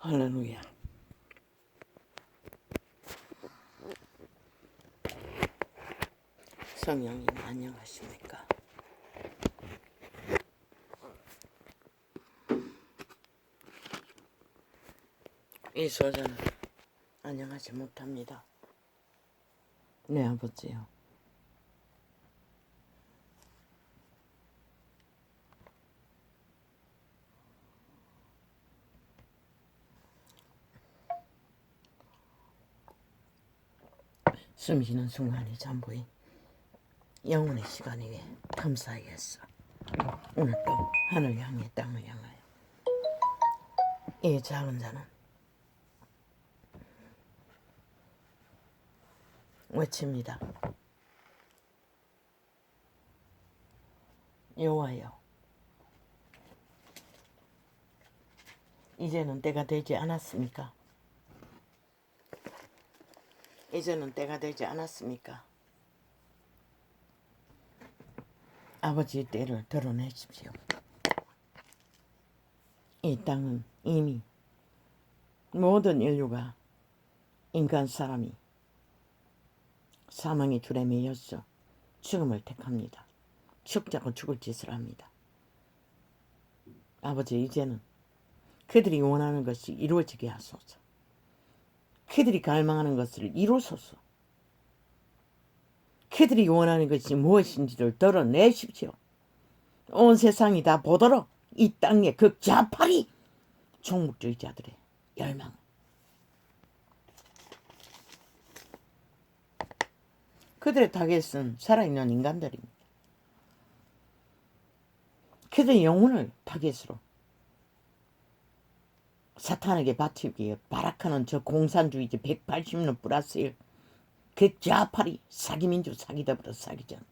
할렐루야. 성령님 안녕하십니까? 이 소자는 안녕하지 못합니다. 네, 아버지요. 숨쉬는 순간이 전부인 영혼의 시간이 틈사이에서 오늘 또 하늘 향해 땅을 향하여 이 작은 자는 외칩니다. 여호와여, 이제는 때가 되지 않았습니까? 이제는 때가 되지 않았습니까? 아버지의 때를 드러내십시오. 이 땅은 이미 모든 인류가 인간 사람이 사망의 줄에 매여서 죽음을 택합니다. 죽자고 죽을 짓을 합니다. 아버지, 이제는 그들이 원하는 것이 이루어지게 하소서. 그들이 갈망하는 것을 이루소서. 그들이 원하는 것이 무엇인지를 드러내십시오. 온 세상이 다 보도록 이 땅의 극좌파리 종북주의자들의 열망, 그들의 타겟은 살아있는 인간들입니다. 그들의 영혼을 타겟으로 사탄에게 바치기에 발악하는 저 공산주의자 180년 플러스 1 극좌파리 사기민주 사기더불어 사기전,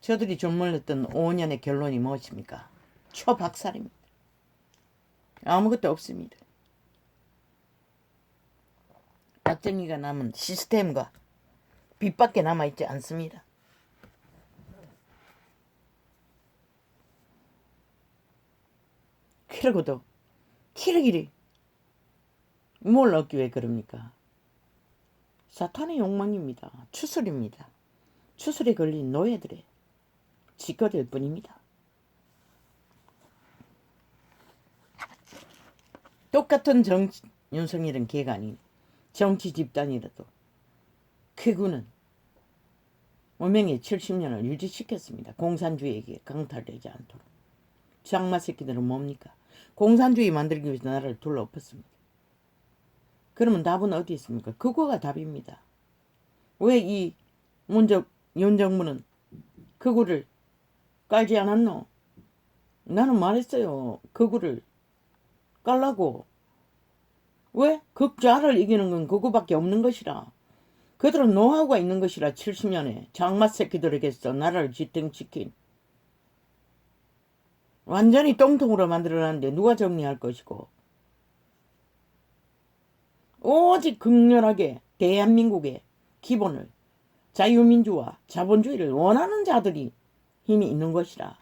저들이 졸물렸던 5년의 결론이 무엇입니까? 초박살입니다. 아무것도 없습니다. 딱정이가 남은 시스템과 빚밖에 남아있지 않습니다. 그러고도 키르기를 뭘 얻기 위해 그럽니까? 사탄의 욕망입니다. 추술입니다. 추술에 걸린 노예들의 짓거릴 뿐입니다. 똑같은 윤석열은 개가 아닌 정치 집단이라도 그구는 운명의 70년을 유지시켰습니다. 공산주의에게 강탈되지 않도록. 장마 새끼들은 뭡니까? 공산주의 만들기 위해서 나라를 둘러엎었습니다. 그러면 답은 어디 있습니까? 그거가 답입니다. 왜 이 윤 정부는 그거를 깔지 않았노? 나는 말했어요. 그거를 깔라고. 왜? 극좌를 이기는 건 그거밖에 없는 것이라. 그들은 노하우가 있는 것이라. 70년에 장마 새끼들에게서 나라를 지탱시킨 완전히 똥통으로 만들어놨는데 누가 정리할 것이고, 오직 극렬하게 대한민국의 기본을 자유민주와 자본주의를 원하는 자들이 힘이 있는 것이라.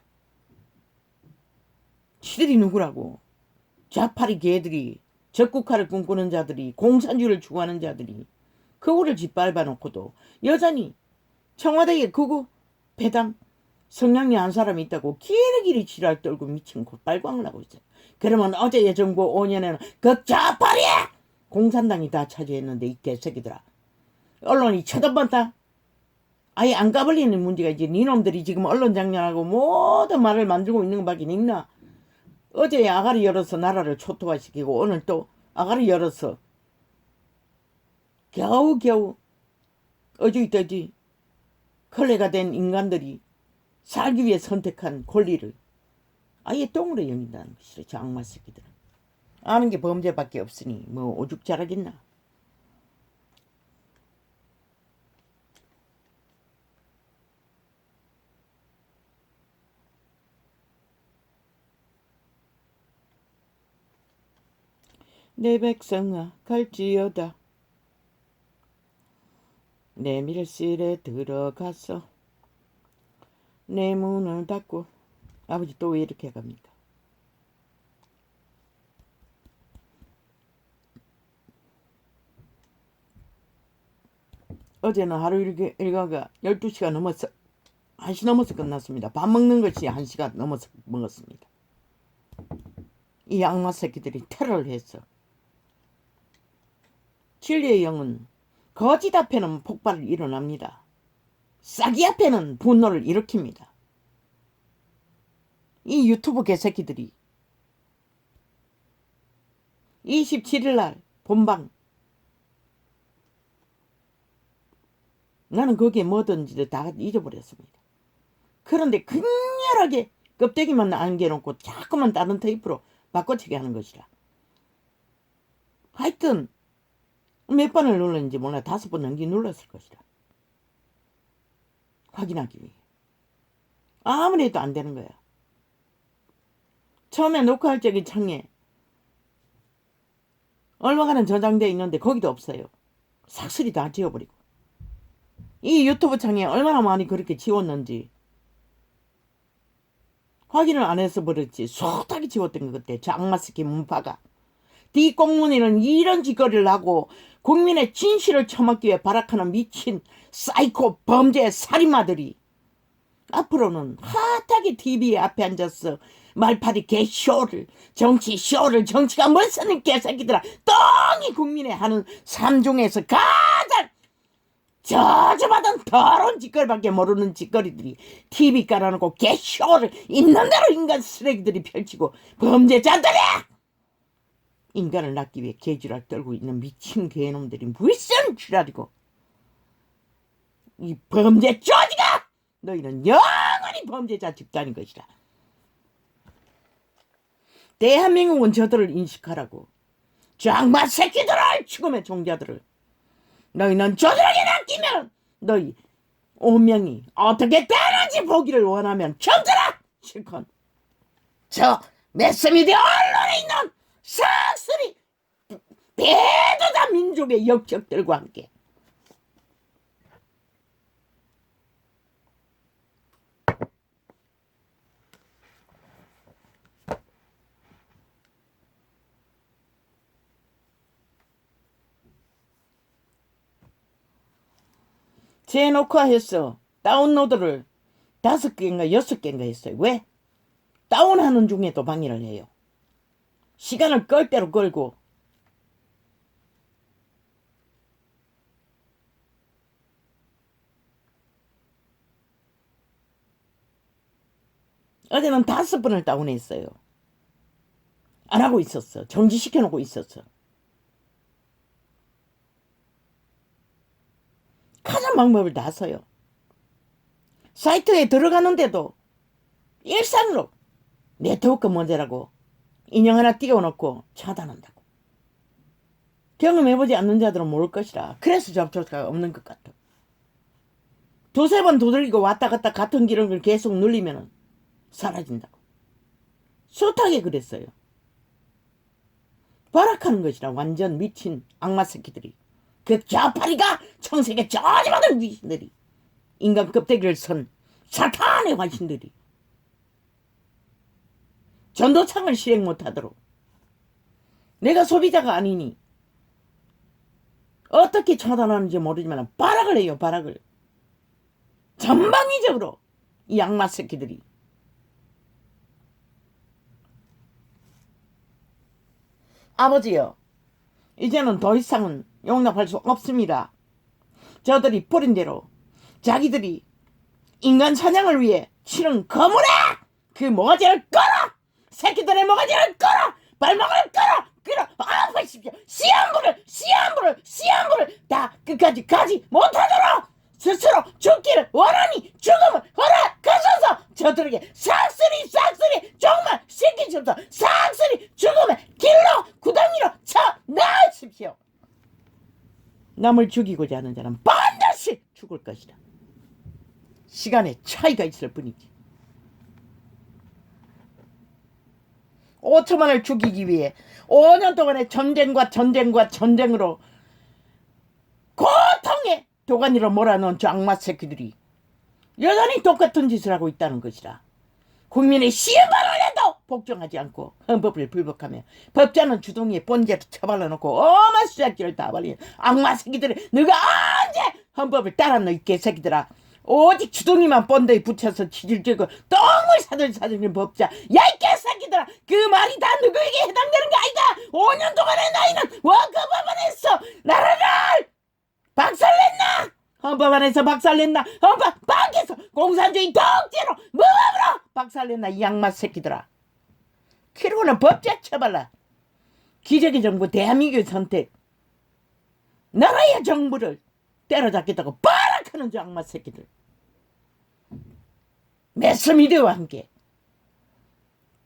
시들이 누구라고? 좌파리 개들이, 적국화를 꿈꾸는 자들이, 공산주의를 추구하는 자들이 그거를 짓밟아 놓고도 여전히 청와대에 그거 배당 성향이 한 사람이 있다고 길이길이 지랄 떨고 미친 곧발광을 하고 있어요. 그러면 어제의 정부 5년에는 극좌파리 공산당이 다 차지했는데 이 개새끼들아, 언론이 쳐다봤다? 아예 안 까불리는 문제가 이제 니놈들이 지금 언론 장려하고 모든 말을 만들고 있는 것밖에 있나? 어제 아가리 열어서 나라를 초토화시키고 오늘 또 아가리 열어서 겨우겨우 어주이떠지 걸레가 된 인간들이 살기 위해 선택한 권리를 아예 똥으로 여긴다는 것이래. 저 악마 새끼들은. 아는 게 범죄밖에 없으니 뭐 오죽 잘하겠나. 내 백성아 갈지어다 내 밀실에 들어가서 내 문을 닫고 아버지 또 왜 이렇게 갑니까? 어제는 하루 일과가 12시가 넘어서 1시 넘어서 끝났습니다. 밥 먹는 것이 1시가 넘어서 먹었습니다. 이 악마 새끼들이 테러를 했어. 진리의 영은 거짓 앞에는 폭발을 일어납니다. 싸기 앞에는 분노를 일으킵니다. 이 유튜브 개새끼들이 27일날 본방 나는 거기에 뭐든지 다 잊어버렸습니다. 그런데 극렬하게 껍데기만 안겨놓고 자꾸만 다른 테이프로 바꿔치기 하는 것이라. 하여튼 몇 번을 눌렀는지 몰라 5번 넘게 눌렀을 것이라. 확인하기 위해. 아무리 해도 안 되는 거야. 처음에 녹화할 적인 창에 얼마간은 저장되어 있는데 거기도 없어요. 삭슬이 다 지워버리고. 이 유튜브 창에 얼마나 많이 그렇게 지웠는지 확인을 안 해서 버렸지. 쏟하게 지웠던 것 같아. 저 악마새끼 문파가. 뒷공문에는 이런 짓거리를 하고 국민의 진실을 처먹기 위해 발악하는 미친 사이코 범죄 살인마들이 앞으로는 핫하게 TV 앞에 앉아서 말파리 개쇼를 정치쇼를 정치가 무슨 개새끼들아 똥이 국민의 하는 삶 중에서 가장 저주받은 더러운 짓거리밖에 모르는 짓거리들이 TV 깔아놓고 개쇼를 있는 대로 인간 쓰레기들이 펼치고 범죄자들이야! 인간을 낳기 위해 개지랄 떨고 있는 미친 개놈들이 무슨 지랄이고 이 범죄 쪼지가 너희는 영원히 범죄자 집단인 것이다. 대한민국은 저들을 인식하라고. 저 악마 새끼들을 죽음의 종자들을 너희는 저들에게 낚이면 너희 운명이 어떻게 되는지 보기를 원하면 점들아 실컷 저 매스미디어 언론에 있는 싹쓸이 배도다 민족의 역적들과 함께 재녹화해서 다운로드를 5개인가 6개인가 했어요. 왜? 다운하는 중에도 방해를 해요. 시간을 끌 대로 끌고 어제는 5번을 다운했어요. 안 하고 있었어. 정지시켜놓고 있었어. 가장 방법을 다 써요. 사이트에 들어가는데도 일상으로 네트워크 문제라고 인형 하나 띄워놓고 차단한다고. 경험해보지 않는 자들은 모를 것이라. 그래서 접촉자가 없는 것 같아. 2-3번 두들기고 왔다 갔다 같은 기록을 계속 눌리면 사라진다고. 숱하게 그랬어요. 발악하는 것이라. 완전 미친 악마 새끼들이. 그 좌파리가 청색에 저지받은 귀신들이 인간 껍데기를 선 사탄의 화신들이 전도창을 실행 못하도록 내가 소비자가 아니니 어떻게 차단하는지 모르지만 발악을 해요. 발악을 전방위적으로 이 악마 새끼들이. 아버지요, 이제는 더 이상은 용납할 수 없습니다. 저들이 뿌린 대로 자기들이 인간 사냥을 위해 치른 거물에 그 모가지를 끌어! 새끼들의 모가지를 끌어! 발목을 끌어! 아파십시오. 씨앗물을 다 끝까지 가지 못하도록 스스로 죽기를 원하니 죽음을 허락하소서. 저들에게 싹쓸이 정말 시키셔서 싹쓸이 죽음의 길로 구덩이로 쳐넣으십시오. 남을 죽이고자 하는 자는 반드시 죽을 것이다. 시간의 차이가 있을 뿐이지. 5천만을 죽이기 위해 5년 동안의 전쟁으로 고통의 도가니로 몰아넣은 저 악마 새끼들이 여전히 똑같은 짓을 하고 있다는 것이라. 국민의 시험을 해도 복종하지 않고 헌법을 불복하며 법자는 주둥이에 번개를 쳐발라놓고 어마 수작기를 다 벌리는 악마 새끼들이 너가 언제 헌법을 따랐노 이 개새끼들아. 오직 주둥이만 번더에 붙여서 치질지고 똥을 사들사들는 법자. 야 이 개새끼들아, 그 말이 다 누구에게 해당되는 거 아이가. 5년 동안의 나이는 원급법원에서 나라를 박살냈나? 헌법 안에서 박살냈나? 헌법 밖에서 공산주의 독재로 무법으로 박살냈나? 이 양마 새끼들아. 그러고는 법자 쳐발라. 기적의 정부 대한민국의 선택. 나라의 정부를 때려잡겠다고 빠락하는 양마 새끼들. 매스미디어와 함께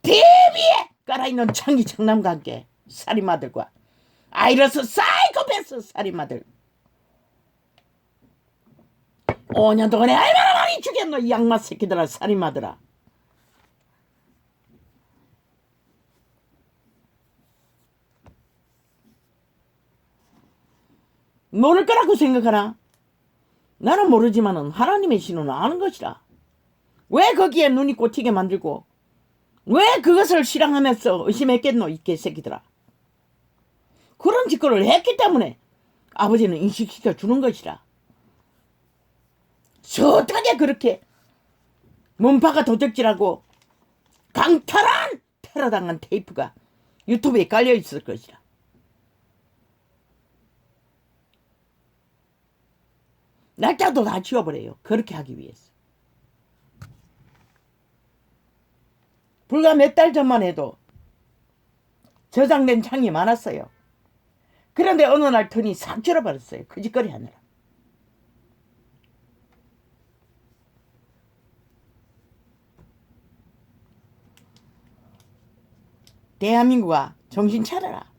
TV에 깔아있는 창기 청남과 함께 살인마들과 아이러스 사이코패스 살인마들 5년 동안에 얼마나 많이 죽였노 이 양마 새끼들아. 살인마들아. 모를 거라고 생각하나? 나는 모르지만은 하나님의 신은 아는 것이라. 왜 거기에 눈이 꽂히게 만들고 왜 그것을 실행하면서 의심했겠노 이 개새끼들아. 그런 짓거리를 했기 때문에 아버지는 인식시켜 주는 것이라. 숱하게 그렇게 문파가 도적질하고 강탈한 테러당한 테이프가 유튜브에 깔려있을 것이라. 날짜도 다 지워버려요. 그렇게 하기 위해서. 불과 몇 달 전만 해도 저장된 창이 많았어요. 그런데 어느 날 턴이 싹 줄어버렸어요. 그 짓거리 하느라. 대한민국아 정신 차려라.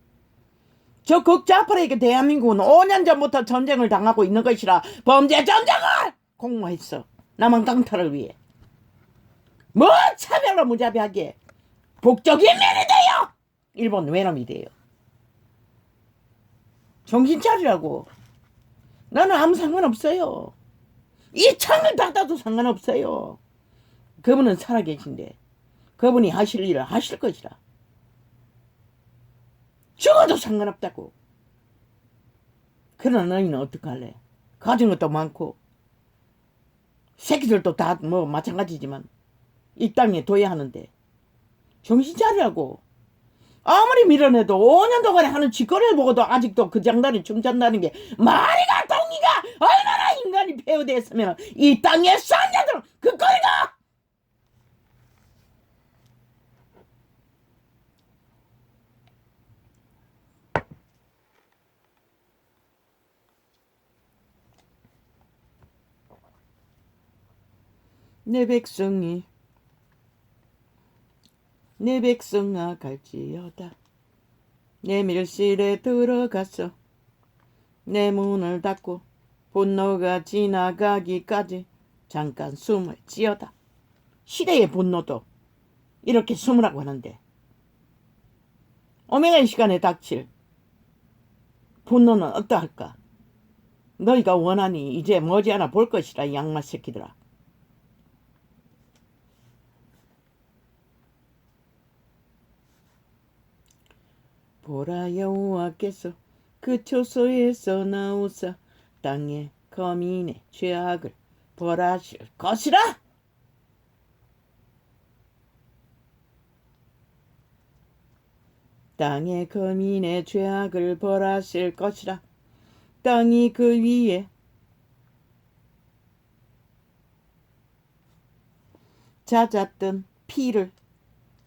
저 극좌파에게 대한민국은 5년 전부터 전쟁을 당하고 있는 것이라. 범죄 전쟁을 공모했어. 남한 강탈을 위해. 뭐 차별로 무자비하게 북쪽인민이 돼요. 일본 외놈이 돼요. 정신 차리라고. 나는 아무 상관없어요. 이 창을 닫아도 상관없어요. 그분은 살아계신데 그분이 하실 일을 하실 것이라. 죽어도 상관없다고. 그러나 너희는 어떡할래? 가진 것도 많고 새끼들도 다 뭐 마찬가지지만 이 땅에 둬야 하는데 정신 차리라고. 아무리 밀어내도 5년 동안에 하는 짓거리를 보고도 아직도 그 장단이 춤춘다는 게 말이가 동이가. 얼마나 인간이 폐허되었으면 이 땅에 산자들은 그 거리가. 내 백성아 갈지어다. 내 밀실에 들어갔어. 내 문을 닫고 분노가 지나가기까지 잠깐 숨을 지어다. 시대의 분노도 이렇게 숨으라고 하는데 오메가의 시간에 닥칠 분노는 어떠할까? 너희가 원하니 이제 머지않아 볼 것이라. 이 양마 새끼들아. 보라 여호와께서 그 초소에서 나오사 땅의 거민의 죄악을 벌하실 것이라. 땅의 거민의 죄악을 벌하실 것이라. 땅이 그 위에 잦았던 피를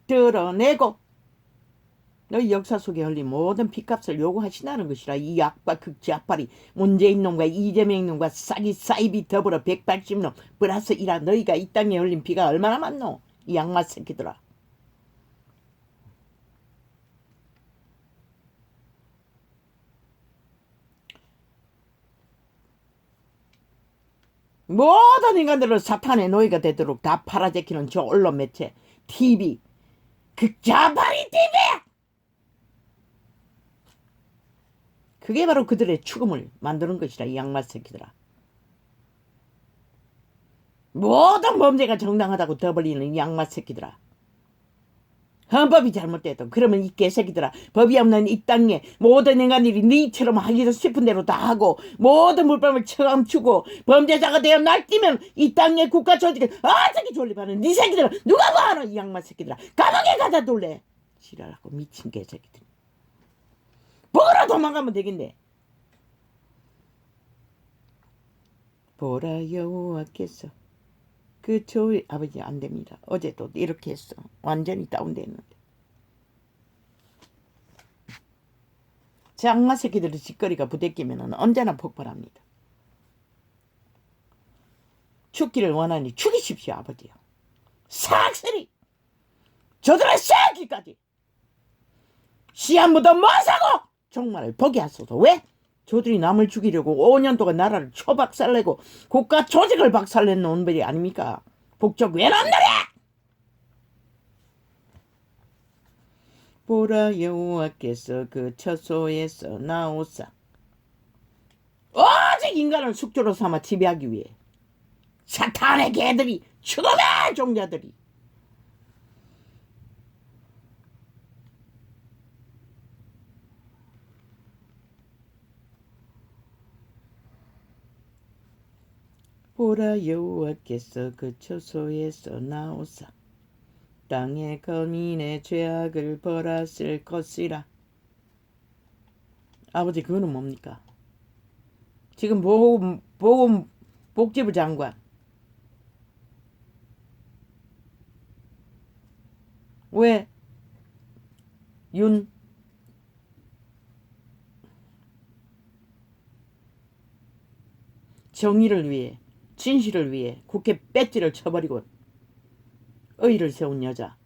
드러내고 너희 역사 속에 흘린 모든 피값을 요구하시나는 것이라. 이 악과 극좌파리 문재인 놈과 이재명 놈과 싸기 사이비 더불어 180놈 플러스 이라. 너희가 이 땅에 흘린 피가 얼마나 많노 이 악마 새끼들아. 모든 인간들을 사탄의 노예가 되도록 다 팔아제키는 저 언론 매체 TV 극좌파리 TV. 그게 바로 그들의 죽음을 만드는 것이라. 이 양마 새끼들아. 모든 범죄가 정당하다고 더 벌리는 이 양마 새끼들아. 헌법이 잘못됐다. 그러면 이 개새끼들아, 법이 없는 이 땅에 모든 인간들이 너희처럼 하기도 싶은 대로 다 하고 모든 물범을 처감추고 범죄자가 되어 날뛰면 이 땅에 국가 조직을 어떻게 존립하는 네 새끼들아, 누가 뭐하는 이 양마 새끼들아, 감옥에 가다 둘래. 지랄하고 미친 개새끼들. 보라 도망가면 되겠네. 보라 여호와께서 그 조의 아버지 안 됩니다. 어제도 이렇게 했어. 완전히 다운됐는데. 장마 새끼들의 짓거리가 부대끼면 언제나 폭발합니다. 죽기를 원하니 죽이십시오, 아버지요. 삭슬이 저들의 새끼까지 씨 한 번 더 못 사고 정말 보게 하소서. 왜? 저들이 남을 죽이려고 5년 동안 나라를 초박살내고 국가 조직을 박살낸 놈들이 아닙니까? 북쪽 외놈들이! 보라 여호와께서 그 처소에서 나오사 오직 인간을 숙주로 삼아 지배하기 위해 사탄의 개들이 죽음의 종자들이 보라 여호와께서 그 처소에서 나오사 땅의 거민의 죄악을 벌하실 것이라. 아버지 그거는 뭡니까? 지금 보건복지부 장관 왜 정의를 위해 진실을 위해 국회 배지를 쳐버리고 의의를 세운 여자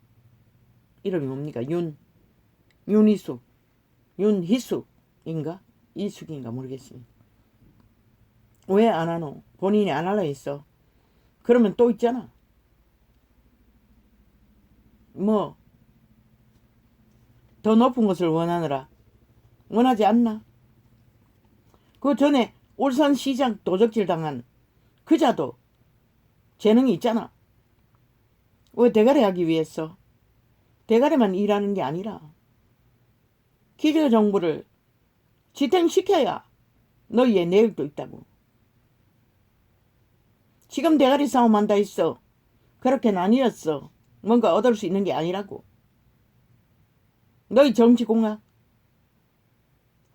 이름이 뭡니까? 윤희숙 윤희숙인가? 이숙인가 모르겠습니다. 왜 안 하노? 본인이 안 할라 했어. 그러면 또 있잖아. 뭐 더 높은 것을 원하느라 원하지 않나? 그 전에 울산시장 도적질 당한 그자도 재능이 있잖아. 왜 대가리 하기 위해서? 대가리만 일하는 게 아니라 기재정부를 지탱시켜야 너희의 내일도 있다고. 지금 대가리 싸움 한다 했어. 그렇게는 아니었어. 뭔가 얻을 수 있는 게 아니라고. 너희 정치공학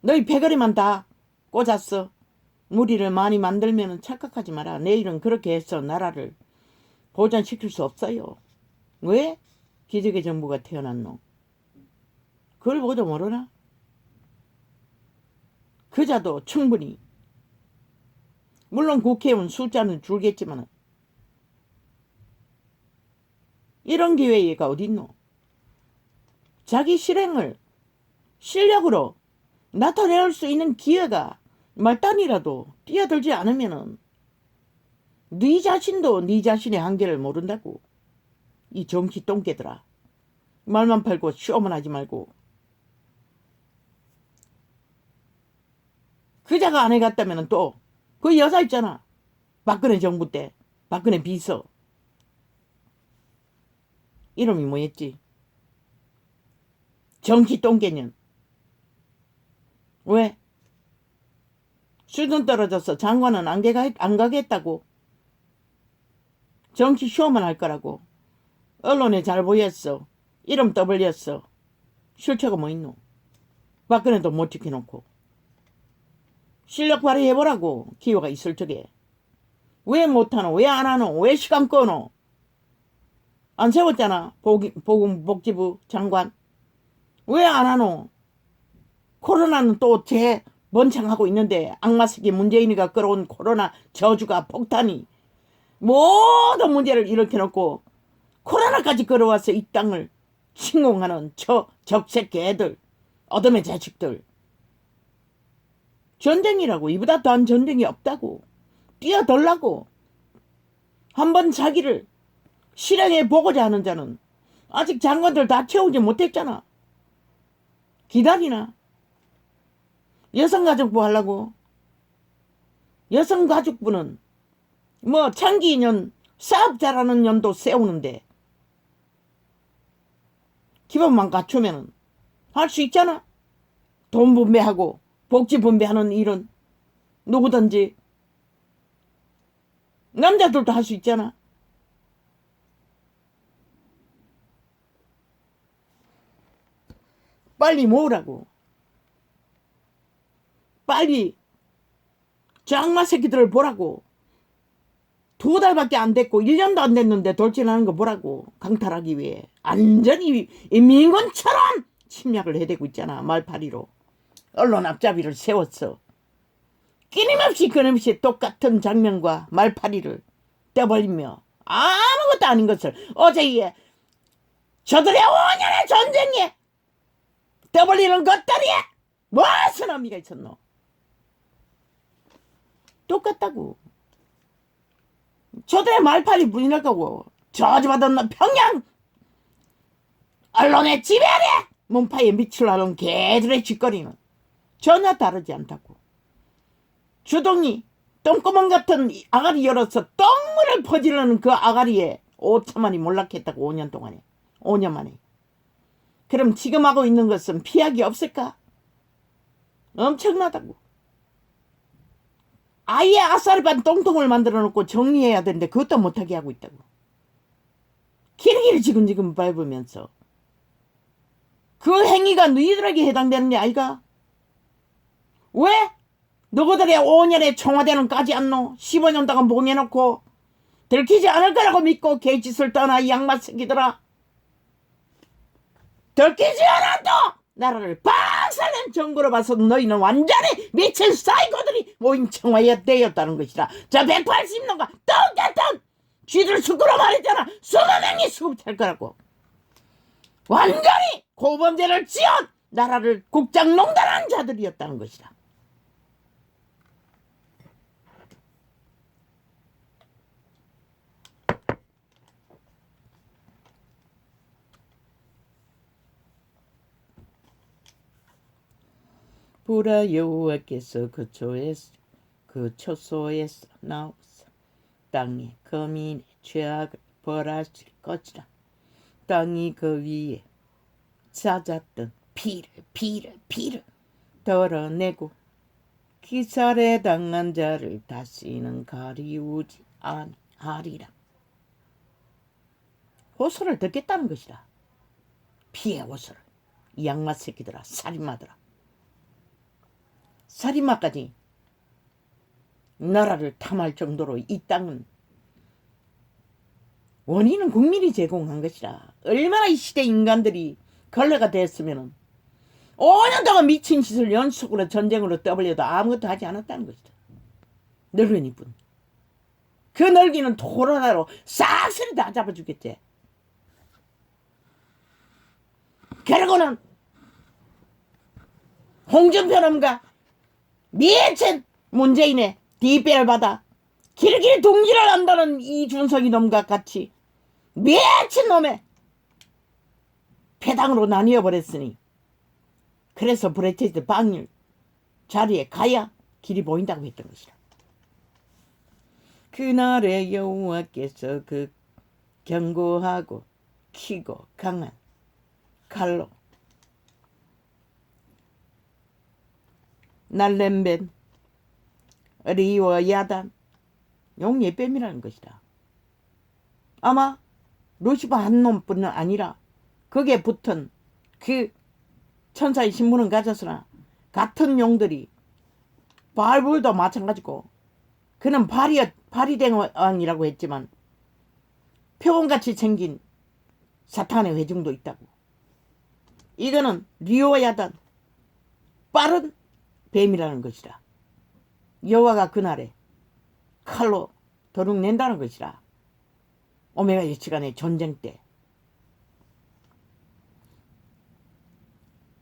너희 패거리만 다 꽂았어. 무리를 많이 만들면 착각하지 마라. 내일은 그렇게 해서 나라를 보전시킬 수 없어요. 왜? 기적의 정부가 태어났노? 그걸 보도 모르나? 그자도 충분히 물론 국회의원 숫자는 줄겠지만 이런 기회가 어딨노? 자기 실행을 실력으로 나타낼 수 있는 기회가 말단이라도 뛰어들지 않으면은 네 자신도 네 자신의 한계를 모른다고. 이 정치 똥개들아. 말만 팔고 쇼만 하지 말고. 그자가 안 해갔다면 또 그 여자 있잖아. 박근혜 정부 때 박근혜 비서 이름이 뭐였지? 정치 똥개년. 왜? 수준 떨어져서 장관은 안 가겠다고. 정치 쇼만 할 거라고. 언론에 잘 보였어. 이름 떠벌렸어. 실체가 뭐 있노? 박근혜도 못 지켜놓고. 실력 발휘해보라고. 기회가 있을 적에. 왜 못하노? 왜 안 하노? 왜 시간 끄노? 안 세웠잖아. 보건복지부 장관. 왜 안 하노? 코로나는 또 재번창하고 있는데 악마새끼 문재인이가 끌어온 코로나 저주가 폭탄이 모든 문제를 일으켜놓고 코로나까지 끌어와서 이 땅을 침공하는 저 적새끼 애들, 어둠의 자식들. 전쟁이라고. 이보다 더한 전쟁이 없다고. 뛰어들라고. 한번 자기를 실행해 보고자 하는 자는 아직 장관들 다 채우지 못했잖아. 기다리나? 여성가족부 하려고. 여성가족부는 뭐 창기 인연 사업 잘하는 년도 세우는데 기본만 갖추면 할 수 있잖아. 돈 분배하고 복지 분배하는 일은 누구든지 남자들도 할 수 있잖아. 빨리 모으라고. 빨리 장마 새끼들을 보라고. 2달밖에 안 됐고 1년도 안 됐는데 돌진하는 거 보라고. 강탈하기 위해 완전히 민군처럼 침략을 해대고 있잖아. 말파리로 언론 앞잡이를 세웠어. 끊임없이 똑같은 장면과 말파리를 떼버리며 아무것도 아닌 것을 어제에 저들의 5년의 전쟁에 떼버리는 것들이 무슨 의미가 있었노? 똑같다고. 저들의 말파리 부인할 거고 저주받은 평양 언론의 지배 아래 문파에 미치려는 개들의 짓거리는 전혀 다르지 않다고. 주둥이 똥구멍 같은 아가리 열어서 똥물을 퍼지려는 그 아가리에 5천만이 몰락했다고. 5년 동안에. 5년 만에. 그럼 지금 하고 있는 것은 피하기 없을까? 엄청나다고. 아예 아싸리반 똥통을 만들어 놓고 정리해야 되는데 그것도 못하게 하고 있다고. 길이길이 지금 밟으면서 그 행위가 너희들에게 해당되는 게 아이가? 왜? 너희들의 5년의 청와대는 까지 않노? 15년 동안 봉해놓고 들키지 않을 거라고 믿고 개짓을 떠나 이 양마 새끼들아. 들키지 않아도 나라를 박살낸 정부로 봐서 너희는 완전히 미친 사이코들이 모인 청와대였다는 것이다. 저 180년과 똑같은 쥐들 수구로 말했잖아. 20명이 수급할 거라고. 완전히 고범죄를 지은 나라를 국장농단한 자들이었다는 것이다. 보라 여호와께서 그 초소에서 나오사 땅에 거민의 죄악을 벌하실 것이라. 땅이 그 위에 잦았던 피를 덜어내고 기살에 당한 자를 다시는 가리우지 아니하리라. 호소를 듣겠다는 것이다. 피의 호소를. 이 양마 새끼들아, 살인마들아. 살인마까지 나라를 탐할 정도로 이 땅은 원인은 국민이 제공한 것이라. 얼마나 이 시대 인간들이 걸레가 됐으면 5년 동안 미친 짓을 연속으로 전쟁으로 떠벌려도 아무것도 하지 않았다는 것이다. 늙은이뿐. 그 늙이는 토로나로 싹쓸이 다 잡아주겠지. 그러고는 홍준표놈과 미친 문재인의 뒷배를 받아 길길 동지를 한다는 이준석이 놈과 같이 미친 놈의 패당으로 나뉘어버렸으니 그래서 브레체트 방일 자리에 가야 길이 보인다고 했던 것이다. 그날의 여호와께서 그 견고하고 키고 강한 칼로 날렘뱀 리워 야단 용예뱀이라는 것이다. 아마 루시퍼 한 놈뿐은 아니라 거기에 붙은 그 천사의 신분은 가졌으나 같은 용들이 바알불도 마찬가지고 그는 바리댕왕이라고 했지만 표범같이 생긴 사탄의 회중도 있다고. 이거는 리오야단 빠른 뱀이라는 것이다. 여호와가 그날에 칼로 도둑낸다는 것이다. 오메가 일치간의 전쟁 때.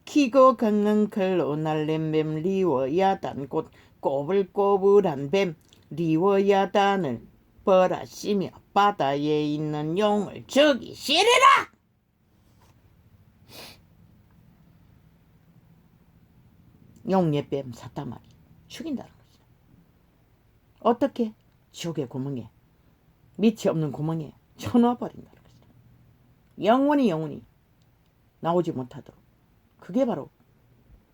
키고 강한 칼로 날랜 뱀 리워야단 곧 꼬불꼬불한 뱀 리워야단을 벌하시며 바다에 있는 용을 죽이시리라. 용예뱀 사타마리 죽인다는 것이다. 어떻게? 지옥의 구멍에 밑이 없는 구멍에 쳐넣어버린다는 것이다. 영원히 나오지 못하도록. 그게 바로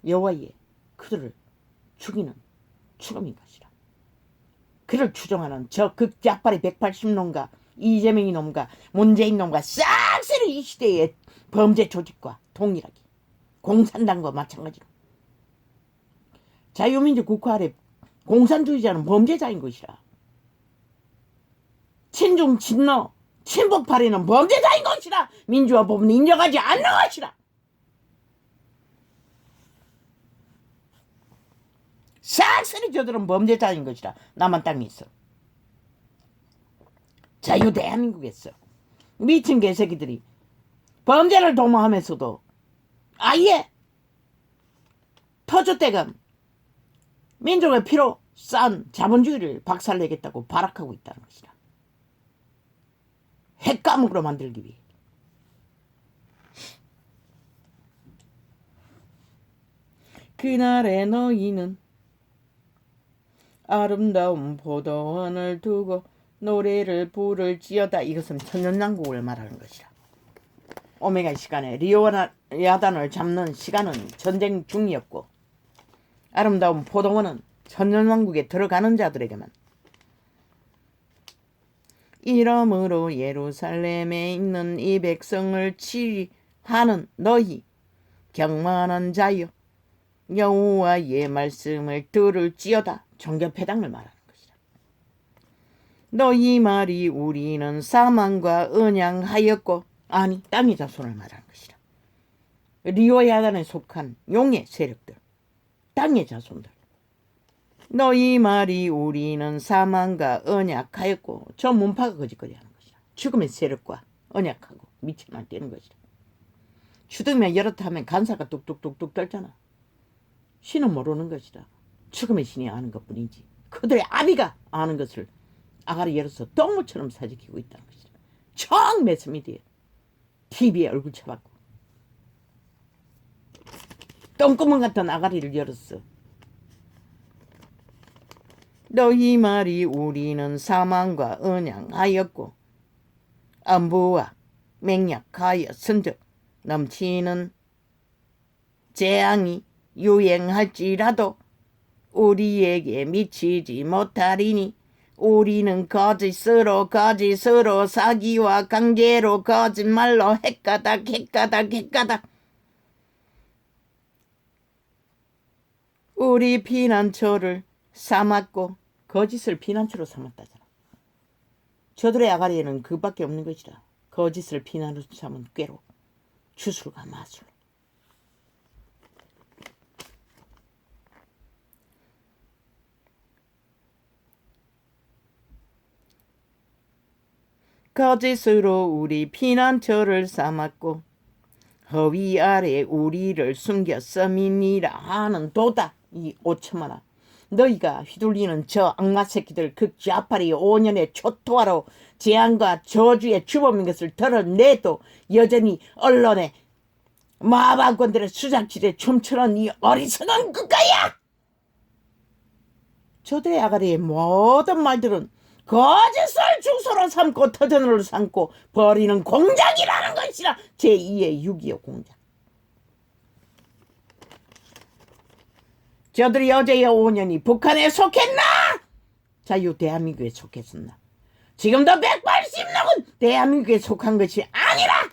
여호와의 그들을 죽이는 죽음인 것이라. 그를 추종하는 저 극자빨이 180놈과 이재명이 놈과 문재인 놈과 싹쓸이 이 시대의 범죄 조직과 동일하게 공산당과 마찬가지로 자유민주 국가 아래 공산주의자는 범죄자인 것이라. 친중 친노 친북파리는 범죄자인 것이라. 민주화 법은 인정하지 않는 것이라. 싹쓸이 저들은 범죄자인 것이라. 남한 땅에 있어. 자유 대한민국에서 미친 개새끼들이 범죄를 도모하면서도 아예 터줏대감 민족의 피로 싼 자본주의를 박살내겠다고 발악하고 있다는 것이라. 핵감옥으로 만들기 위해. 그날의 너희는 아름다운 포도원을 두고 노래를 부를지어다. 이것은 천년왕국을 말하는 것이라. 오메가 시간에 리오야단을 잡는 시간은 전쟁 중이었고 아름다운 포도원은 천년왕국에 들어가는 자들에게만. 이러므로 예루살렘에 있는 이 백성을 치리하는 너희 경만한 자여 여호와의 말씀을 들을지어다. 종교패당을 말하는 것이다. 너희 말이 우리는 사망과 언양하였고, 아니 땅의 자손을 말하는 것이다. 리오야단에 속한 용의 세력들, 땅의 자손들. 너희 말이 우리는 사망과 언약하였고, 저 문파가 거짓거리하는 것이다. 죽음의 세력과 언약하고 미치만 떼는 것이다. 추덕면 열었다 하면 간사가 뚝뚝뚝뚝 떨잖아. 신은 모르는 것이다. 죽음의 신이 아는 것뿐이지. 그들의 아비가 아는 것을 아가리 열어서 똥무처럼 사지키고 있다는 것이다. 청 매스미디어 TV에 얼굴 쳐박고 똥구멍 같은 아가리를 열었어. 너희 말이 우리는 사망과 언양하였고 안부와 맹약하였은즉 넘치는 재앙이 유행할지라도 우리에게 미치지 못하리니 우리는 거짓으로 사기와 강제로 거짓말로 핵가닥 우리 피난처를 삼았고. 거짓을 피난처로 삼았다잖아. 저들의 아가리에는 그밖에 없는 것이라. 거짓을 피난처로 삼은 꾀로 주술과 마술. 거짓으로 우리 피난처를 삼았고 허위 아래 우리를 숨겼음이니라 하는 도다. 이 5천만원. 너희가 휘둘리는 저 악마 새끼들 극좌파리 5년의 초토화로 재앙과 저주의 주범인 것을 드러내도 여전히 언론에 마방권들의 수작질에 춤추는 이 어리석은 국가야. 저들의 아가리의 모든 말들은 거짓을 주소로 삼고 터전으로 삼고 버리는 공작이라는 것이라. 제2의 6.25 공작. 저들이 어제의 5년이 북한에 속했나? 자유 대한민국에 속했었나? 지금도 180넘은 대한민국에 속한 것이 아니라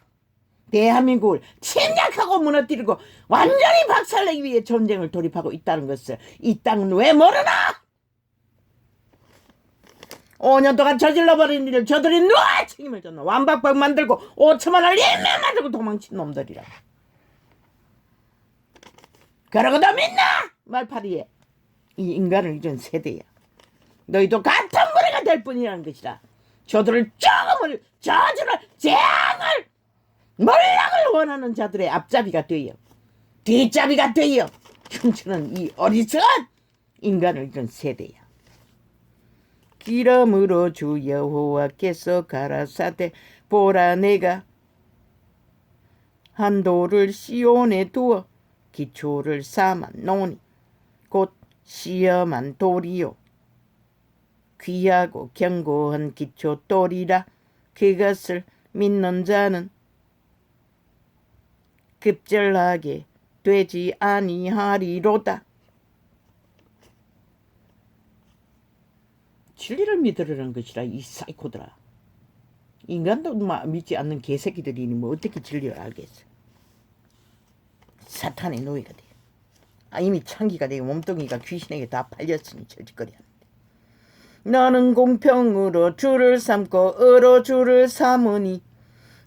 대한민국을 침략하고 무너뜨리고 완전히 박살내기 위해 전쟁을 돌입하고 있다는 것을 이 땅은 왜 모르나? 5년 동안 저질러버린 일을 저들이 누가 책임을 졌나? 완박박 만들고 5천만 원을 일면 만들고 도망친 놈들이라. 그러고도 믿나? 말파리에 이 인간을 잊은 세대야. 너희도 같은 무리가 될 뿐이라는 것이라. 저들을 조금을 저주를 재앙을 몰락을 원하는 자들의 앞잡이가 되어 뒷잡이가 되어 춤추는 이 어리석은 인간을 잊은 세대야. 기름으로 주 여호와께서 가라사대 보라 내가 한도를 시온에 두어 기초를 삼아 놓으니 곧 시험한 돌이요 귀하고 견고한 기초돌이라 그것을 믿는 자는 급절하게 되지 아니하리로다. 진리를 믿으려는 것이라 이 사이코들아. 인간도 믿지 않는 개새끼들이니 뭐 어떻게 진리를 알겠어. 사탄의 노예가 돼. 이미 창기가 되고 몸뚱이가 귀신에게 다 팔렸으니 저짓거리 하는데. 너는 공평으로 주를 삼고 의로 주를 삼으니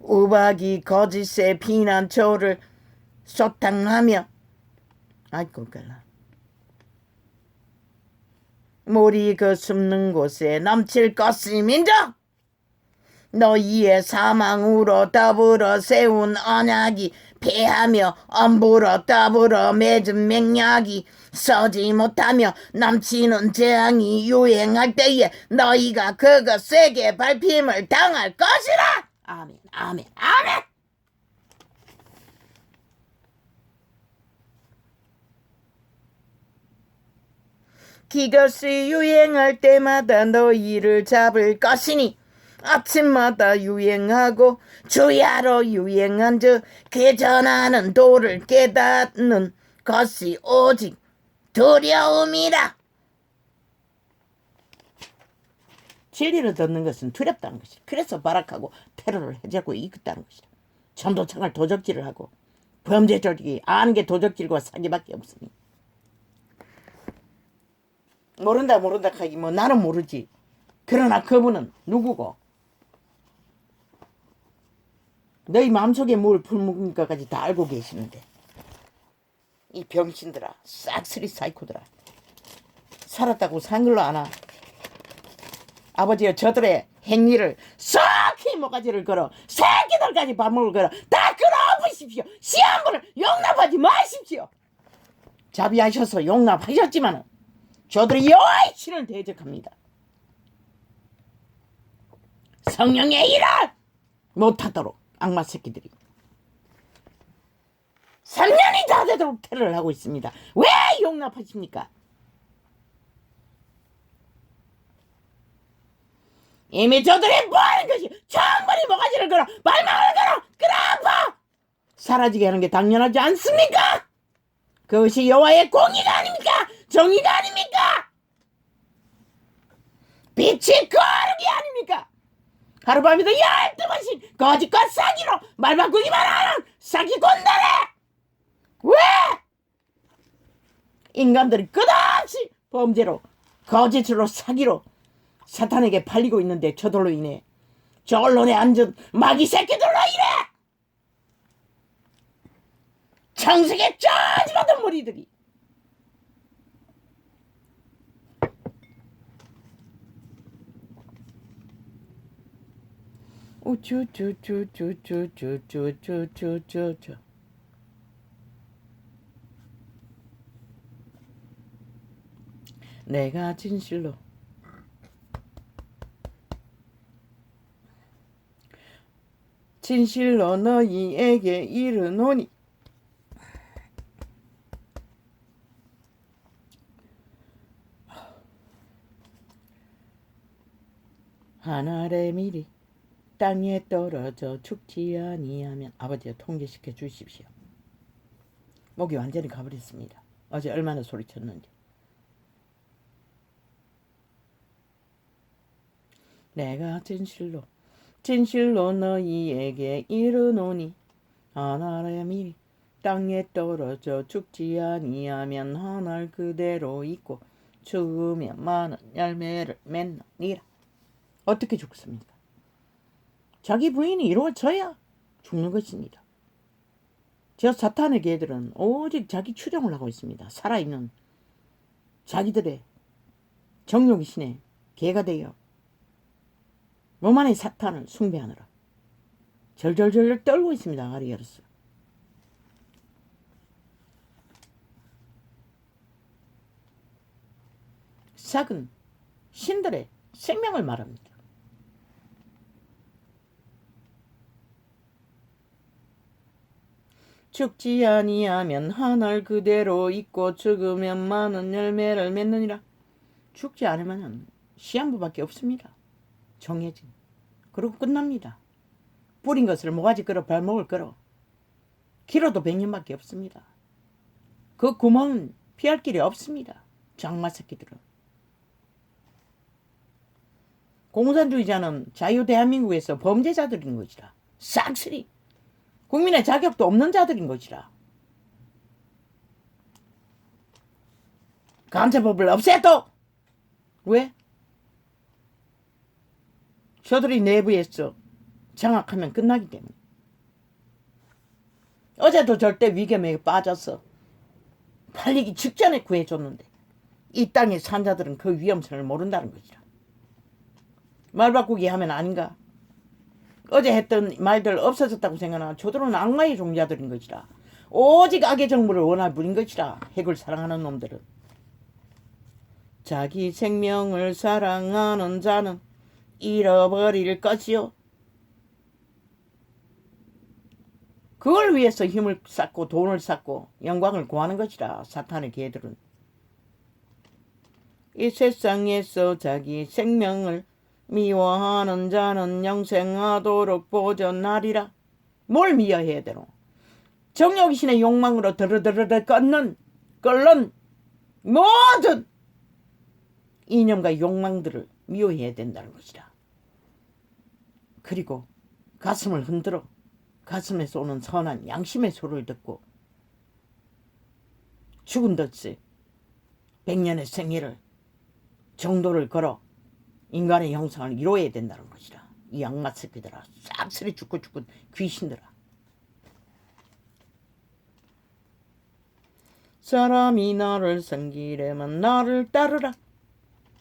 우박이 거짓의 비난초를 소탕하며 아이고 갈라 물이 그 숨는 곳에 넘칠 것임인즉 너희의 사망으로 더불어 세운 언약이 패하며 엄부로 더불어 맺은 맹약이 서지 못하며 넘치는 재앙이 유행할 때에 너희가 그것에게 밟힘을 당할 것이라. 아멘 아멘 아멘. 그것이 유행할 때마다 너희를 잡을 것이니 아침마다 유행하고 주야로 유행한 즉 그 전하는 도를 깨닫는 것이 오직 두려움이라. 진리를 듣는 것은 두렵다는 것이다. 그래서 발악하고 테러를 해제하고 있다는 것이다. 전도창을 도적질을 하고 범죄 조직이 아는 게 도적질과 사기밖에 없으니 모른다 하기 뭐 나는 모르지. 그러나 그분은 누구고 너희 마음속에 뭘 품은가까지 다 알고 계시는데 이 병신들아 싹쓸이 사이코들아 살았다고 산 걸로 아나. 아버지여 저들의 행위를 썩히 모가지를 걸어 새끼들까지 발목을 걸어 다 끌어보십시오. 시한분을 용납하지 마십시오. 자비하셔서 용납하셨지만 저들이 여호와의 신을 대적합니다. 성령의 일을 못하도록 악마 새끼들이 3년이 다 되도록 테러를 하고 있습니다. 왜 용납하십니까? 이미 저들이 뭐하는 것이 충분히 모가지를 걸어 발망을 걸어 끌어안고 사라지게 하는 게 당연하지 않습니까? 그것이 여호와의 공의가 아닙니까? 정의가 아닙니까? 빛이 거룩이 아닙니까? 하루밤에도 12번씩 거짓과 사기로 말 바꾸기만 하는 사기꾼들에 왜 인간들이 끝없이 범죄로 거짓으로 사기로 사탄에게 팔리고 있는데 저들로 인해 저 언론에 앉은 마귀 새끼들로 인해 청색에 짜증받은 무리들이 우쭈쭈쭈쭈쭈쭈쭈쭈쭈쭈 내가 진실로 너희에게 이르노니 하늘의 밀이 땅에 떨어져 죽지 아니하면 아버지가 통제시켜 주십시오. 목이 완전히 가버렸습니다. 어제 얼마나 소리쳤는지. 내가 진실로 너희에게 이르노니 하늘의 밀이 땅에 떨어져 죽지 아니하면 하늘 그대로 있고 죽으면 많은 열매를 맺느니라. 어떻게 죽습니까? 자기 부인이 이루어져야 죽는 것입니다. 저 사탄의 개들은 오직 자기 추종을 하고 있습니다. 살아있는 자기들의 정욕의 신의 개가 되어 몸 안의 사탄을 숭배하느라 절절절절 떨고 있습니다. 아리아로스. 삭은 신들의 생명을 말합니다. 죽지 아니하면 하늘 그대로 있고 죽으면 많은 열매를 맺느니라. 죽지 않으면 시한부밖에 없습니다. 정해진. 그리고 끝납니다. 뿌린 것을 모가지 끌어 발목을 끌어. 길어도 100년밖에 없습니다. 그 구멍은 피할 길이 없습니다. 장마 새끼들은. 공산주의자는 자유 대한민국에서 범죄자들인 것이라. 싹쓸이. 국민의 자격도 없는 자들인 것이라. 감사법을 없애도! 왜? 저들이 내부에서 장악하면 끝나기 때문에. 어제도 절대 위험에 빠져서 팔리기 직전에 구해줬는데 이 땅에 산 자들은 그 위험성을 모른다는 것이라. 말 바꾸기 하면 아닌가? 어제 했던 말들 없어졌다고 생각하나 저들은 악마의 종자들인 것이라. 오직 악의 정부를 원할 뿐인 것이라. 핵을 사랑하는 놈들은. 자기 생명을 사랑하는 자는 잃어버릴 것이요. 그걸 위해서 힘을 쌓고 돈을 쌓고 영광을 구하는 것이라. 사탄의 개들은. 이 세상에서 자기 생명을 미워하는 자는 영생하도록 보전하리라. 뭘 미워해야 되노? 정욕신의 욕망으로 드르드르르 끓는 모든 이념과 욕망들을 미워해야 된다는 것이라. 그리고 가슴을 흔들어 가슴에서 오는 선한 양심의 소리를 듣고 죽은 듯이 100년의 생애를 정도를 걸어 인간의 형상을 이루어야 된다는 것이라. 이 악마 새끼들아. 싹쓸이 죽고 귀신들아. 사람이 나를 섬기려면 나를 따르라.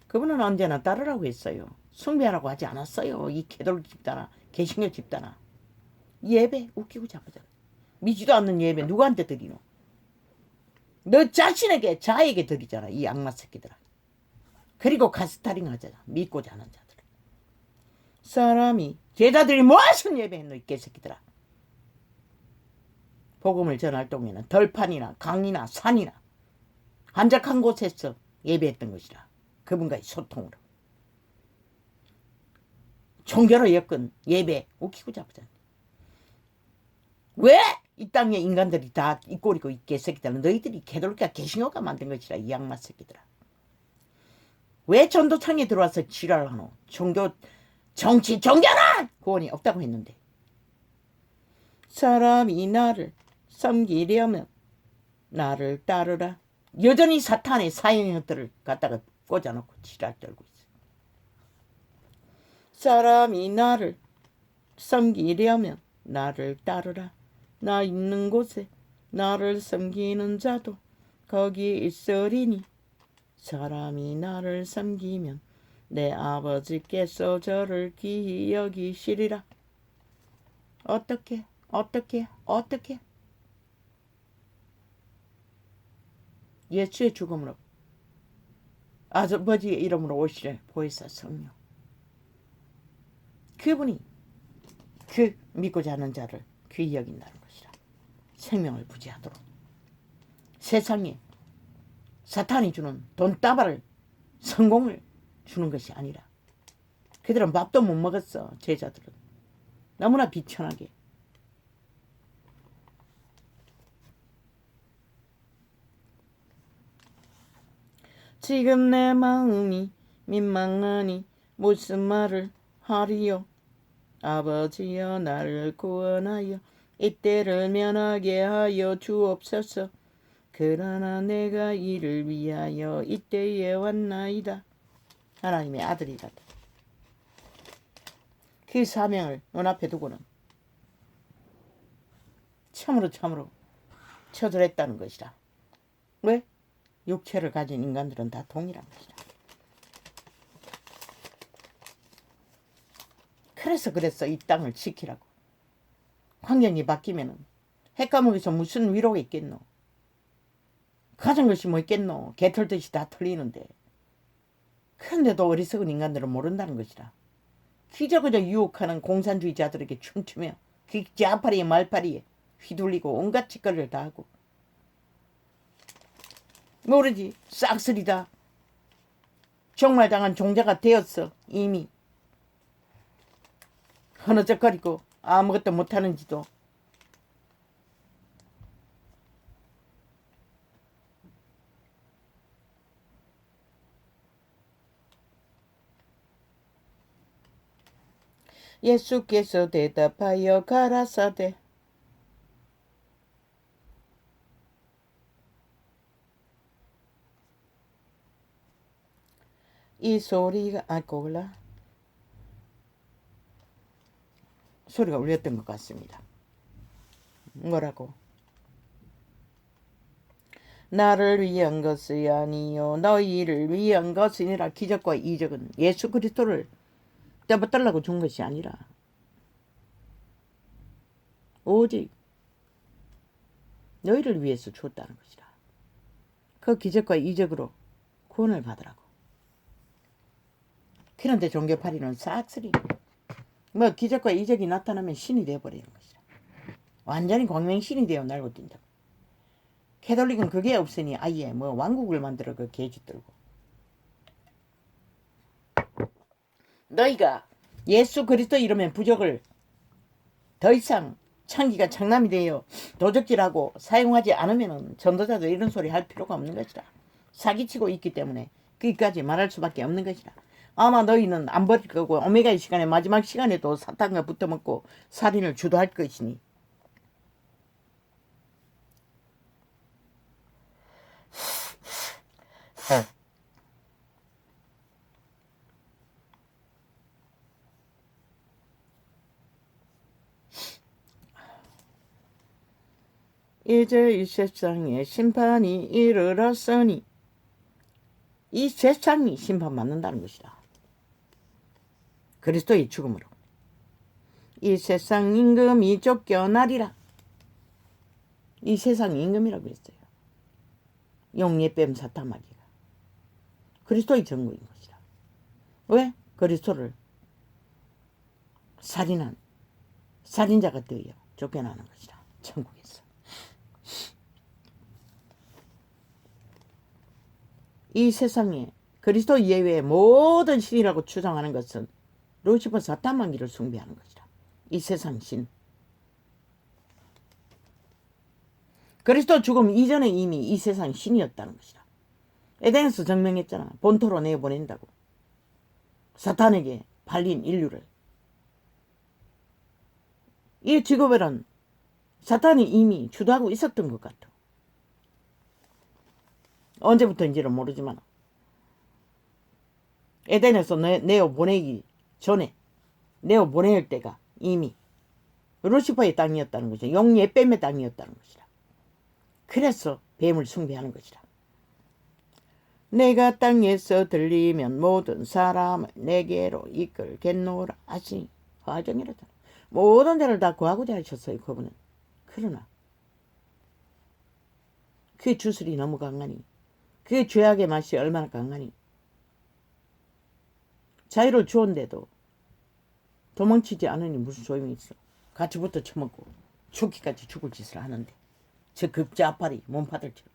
그분은 언제나 따르라고 했어요. 숭배하라고 하지 않았어요. 이 개돌 집단아, 개신교 집단아. 예배 웃기고 자꾸자. 미지도 않는 예배 누구한테 드리노? 너 자신에게 자에게 드리잖아. 이 악마 새끼들아. 그리고 가스타링 하잖아. 믿고자 하는 자들. 사람이 제자들이 무엇을 예배했노 이 개새끼들아. 복음을 전할 동에는 덜판이나 강이나 산이나 한적한 곳에서 예배했던 것이라. 그분과의 소통으로. 종교로 엮은 예배 웃기고 자꾸자. 왜 이 땅에 인간들이 다 이 꼴이고 이 개새끼들은 너희들이 개돌과 개신교가 만든 것이라. 이 악마 새끼들아. 왜 전도창에 들어와서 지랄하노? 종교는 구원이 없다고 했는데. 사람이 나를 섬기려면 나를 따르라. 여전히 사탄의 사형들을 갖다가 꽂아놓고 지랄 떨고 있어. 사람이 나를 섬기려면 나를 따르라. 나 있는 곳에 나를 섬기는 자도 거기 있으리니 사람이 나를 섬기면 내 아버지께서 저를 귀히 여기시리라. 어떻게? 예수의 죽음으로 아버지의 이름으로 오시려 보혜사 성령. 그분이 그 믿고자 하는 자를 귀히 여긴다는 것이라. 생명을 부지하도록. 세상에 사탄이 주는 돈다발을 성공을 주는 것이 아니라 그들은 밥도 못 먹었어. 제자들은 너무나 비천하게. 지금 내 마음이 민망하니 무슨 말을 하리요. 아버지여 나를 구원하여 이때를 면하게 하여 주옵소서. 그러나 내가 이를 위하여 이때에 왔나이다. 하나님의 아들이다. 그 사명을 눈앞에 두고는 참으로 처절했다는 것이라. 왜? 육체를 가진 인간들은 다 동일한 것이라. 그래서 이 땅을 지키라고. 환경이 바뀌면은 핵과목에서 무슨 위로가 있겠노? 가진 것이 뭐 있겠노? 개 털듯이 다 털리는데. 그런데도 어리석은 인간들은 모른다는 것이라. 그저 유혹하는 공산주의자들에게 춤추며 그 자파리에 말파리에 휘둘리고 온갖 짓거리를 다 하고. 모르지. 싹쓸이다. 종말당한 종자가 되었어. 이미 흐느적거리고 아무것도 못하는지도. 예수께서 대답하여 가라사대 이 소리가 골라 소리가 울렸던 것 같습니다. 뭐라고? 나를 위한 것이 아니요 너희를 위한 것이니라. 기적과 이적은 예수 그리스도를 떼받달라고 준 것이 아니라 오직 너희를 위해서 줬다는 것이라. 그 기적과 이적으로 구원을 받으라고. 그런데 종교파리는 싹쓸이 뭐 기적과 이적이 나타나면 신이 되어버리는 것이라. 완전히 광명신이 되어 날고 뛴다고. 캐톨릭은 그게 없으니 아예 뭐 왕국을 만들어 그 개짓 들고. 너희가 예수 그리스도 이름의 부적을 더 이상 창기가 장남이 되어 도적질하고 사용하지 않으면 전도자도 이런 소리 할 필요가 없는 것이라. 사기치고 있기 때문에 거기까지 말할 수밖에 없는 것이라. 아마 너희는 안 버릴 거고 오메가의 시간에 마지막 시간에도 사탄과 붙어먹고 살인을 주도할 것이니. 이제 이 세상에 심판이 이르렀으니 이 세상이 심판받는다는 것이다. 그리스도의 죽음으로 이 세상 임금이 쫓겨나리라. 이 세상 임금이라고 그랬어요. 용예뱀 사타마귀가 그리스도의 전구인 것이다. 왜? 그리스도를 살인한 살인자가 되어 쫓겨나는 것이다. 천국에서. 이 세상에 그리스도 예외의 모든 신이라고 주장하는 것은 루시퍼 사탄마귀를 숭배하는 것이다. 이 세상 신. 그리스도 죽음 이전에 이미 이 세상 신이었다는 것이다. 에덴에서 증명했잖아. 본토로 내보낸다고. 사탄에게 팔린 인류를. 이 직업에는 사탄이 이미 주도하고 있었던 것 같아. 언제부터인지는 모르지만 에덴에서 내어 보내기 전에 내어 보낼 때가 이미 루시퍼의 땅이었다는 것이다. 용예뱀의 땅이었다는 것이다. 그래서 뱀을 숭배하는 것이다. 내가 땅에서 들리면 모든 사람을 내게로 이끌겠노라 하시니 화정이라다. 모든 데를 다 구하고자 하셨어요. 그분은. 그러나 그 주술이 너무 강하니 그 죄악의 맛이 얼마나 강하니 자유를 주었는데도 도망치지 않으니 무슨 소용이 있어. 같이 붙어 처먹고 죽기까지 죽을 짓을 하는데 저 극좌파리 몸파들처럼.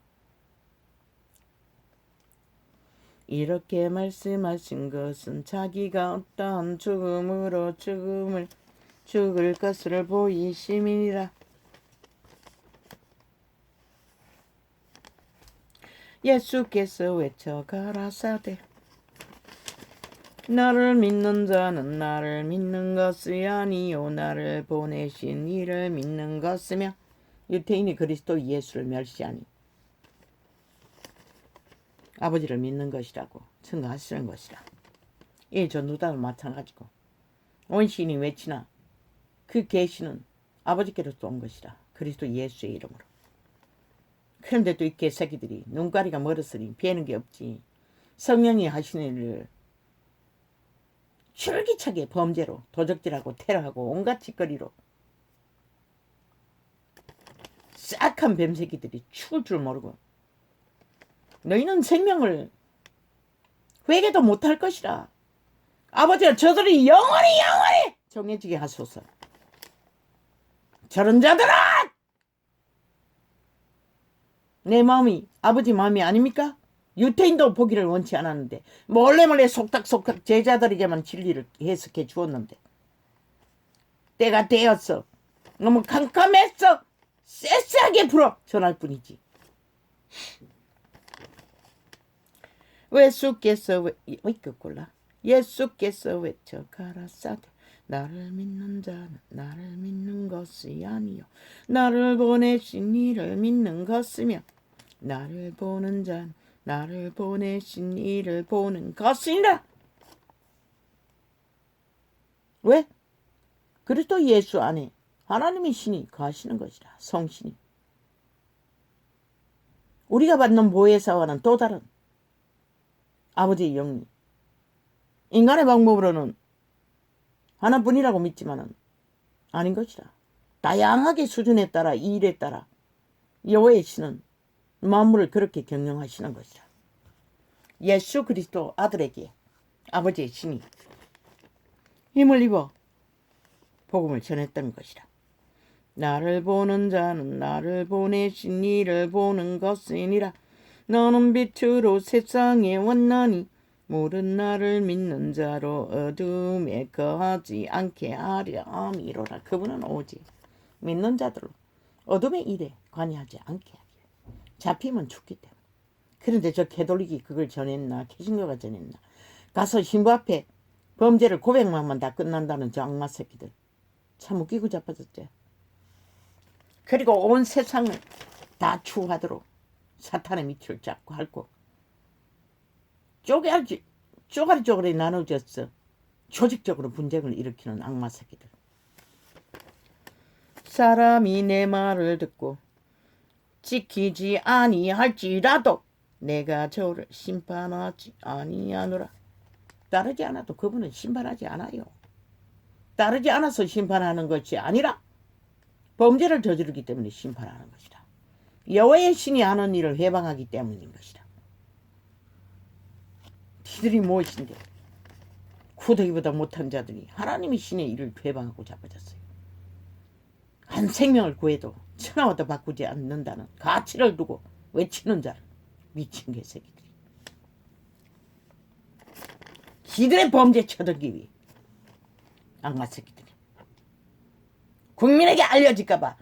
이렇게 말씀하신 것은 자기가 어떠한 죽음으로 죽을 것을 보이심이니라. 예수께서 외쳐 가라사대 나를 믿는 자는 나를 믿는 것이 아니요 나를 보내신 이를 믿는 것이며. 유태인이 그리스도 예수를 멸시하니 아버지를 믿는 것이라고 증거하시는 것이라. 이 전도자도 마찬가지고 원시인이 외치나 그 계시는 아버지께로서 온 것이라. 그리스도 예수의 이름으로. 그런데도 이 개새끼들이 눈가리가 멀었으니 배는 게 없지. 성령이 하시는 일을 줄기차게 범죄로 도적질하고 테러하고 온갖 짓거리로 싹한 뱀새끼들이 죽을 줄 모르고 너희는 생명을 회개도 못할 것이라. 아버지가 저들이 영원히 정해지게 하소서. 저런 자들아! 내 마음이 아버지 마음이 아닙니까? 유태인도 보기를 원치 않았는데 몰래 속닥속닥 제자들에게만 진리를 해석해 주었는데 때가 되었어. 너무 깜깜했어. 쎄쎄하게 불어 전할 뿐이지. 예수께서 골라 예수께서 외쳐 가라사대 나를 믿는 자는 나를 믿는 것이 아니요 나를 보내신 이를 믿는 것이며 나를 보는 자는 나를 보내신 이를 보는 것이라. 왜? 그리스도 예수 안에 하나님의 신이 거하시는 것이라. 성신이. 우리가 받는 보혜사와는 또 다른 아버지의 영이 인간의 방법으로는 하나뿐이라고 믿지만은 아닌 것이라. 다양하게 수준에 따라 일에 따라 여호와의 신은 만물을 그렇게 경영하시는 것이라. 예수 그리스도 아들에게 아버지의 신이 힘을 입어 복음을 전했던 것이라. 나를 보는 자는 나를 보내신 이를 보는 것이니라. 너는 빛으로 세상에 왔나니 모든 나를 믿는 자로 어둠에 거하지 않게 하려 함이로라. 그분은 오직 믿는 자들로 어둠의 일에 관여하지 않게 하기를. 잡히면 죽기 때문에. 그런데 저 캐톨릭이 그걸 전했나 개신교가 전했나. 가서 신부 앞에 범죄를 고백만 하면 다 끝난다는 저 악마 새끼들. 참 웃기고 자빠졌지. 그리고 온 세상을 다 추하도록 사탄의 밑을 잡고 핥고 쪼가리 나눠졌어. 조직적으로 분쟁을 일으키는 악마 새끼들. 사람이 내 말을 듣고 지키지 아니할지라도 내가 저를 심판하지 아니하노라. 따르지 않아도 그분은 심판하지 않아요. 따르지 않아서 심판하는 것이 아니라 범죄를 저지르기 때문에 심판하는 것이다. 여호와의 신이 하는 일을 해방하기 때문인 것이다. 니들이 무엇인데 구더기보다 못한 자들이 하나님의 신의 일을 해방하고 자빠졌어요. 한 생명을 구해도 천하와도 바꾸지 않는다는 가치를 두고 외치는 자를 미친 개새끼들이. 지들의 범죄 쳐들기 위해 악마 새끼들이. 국민에게 알려질까봐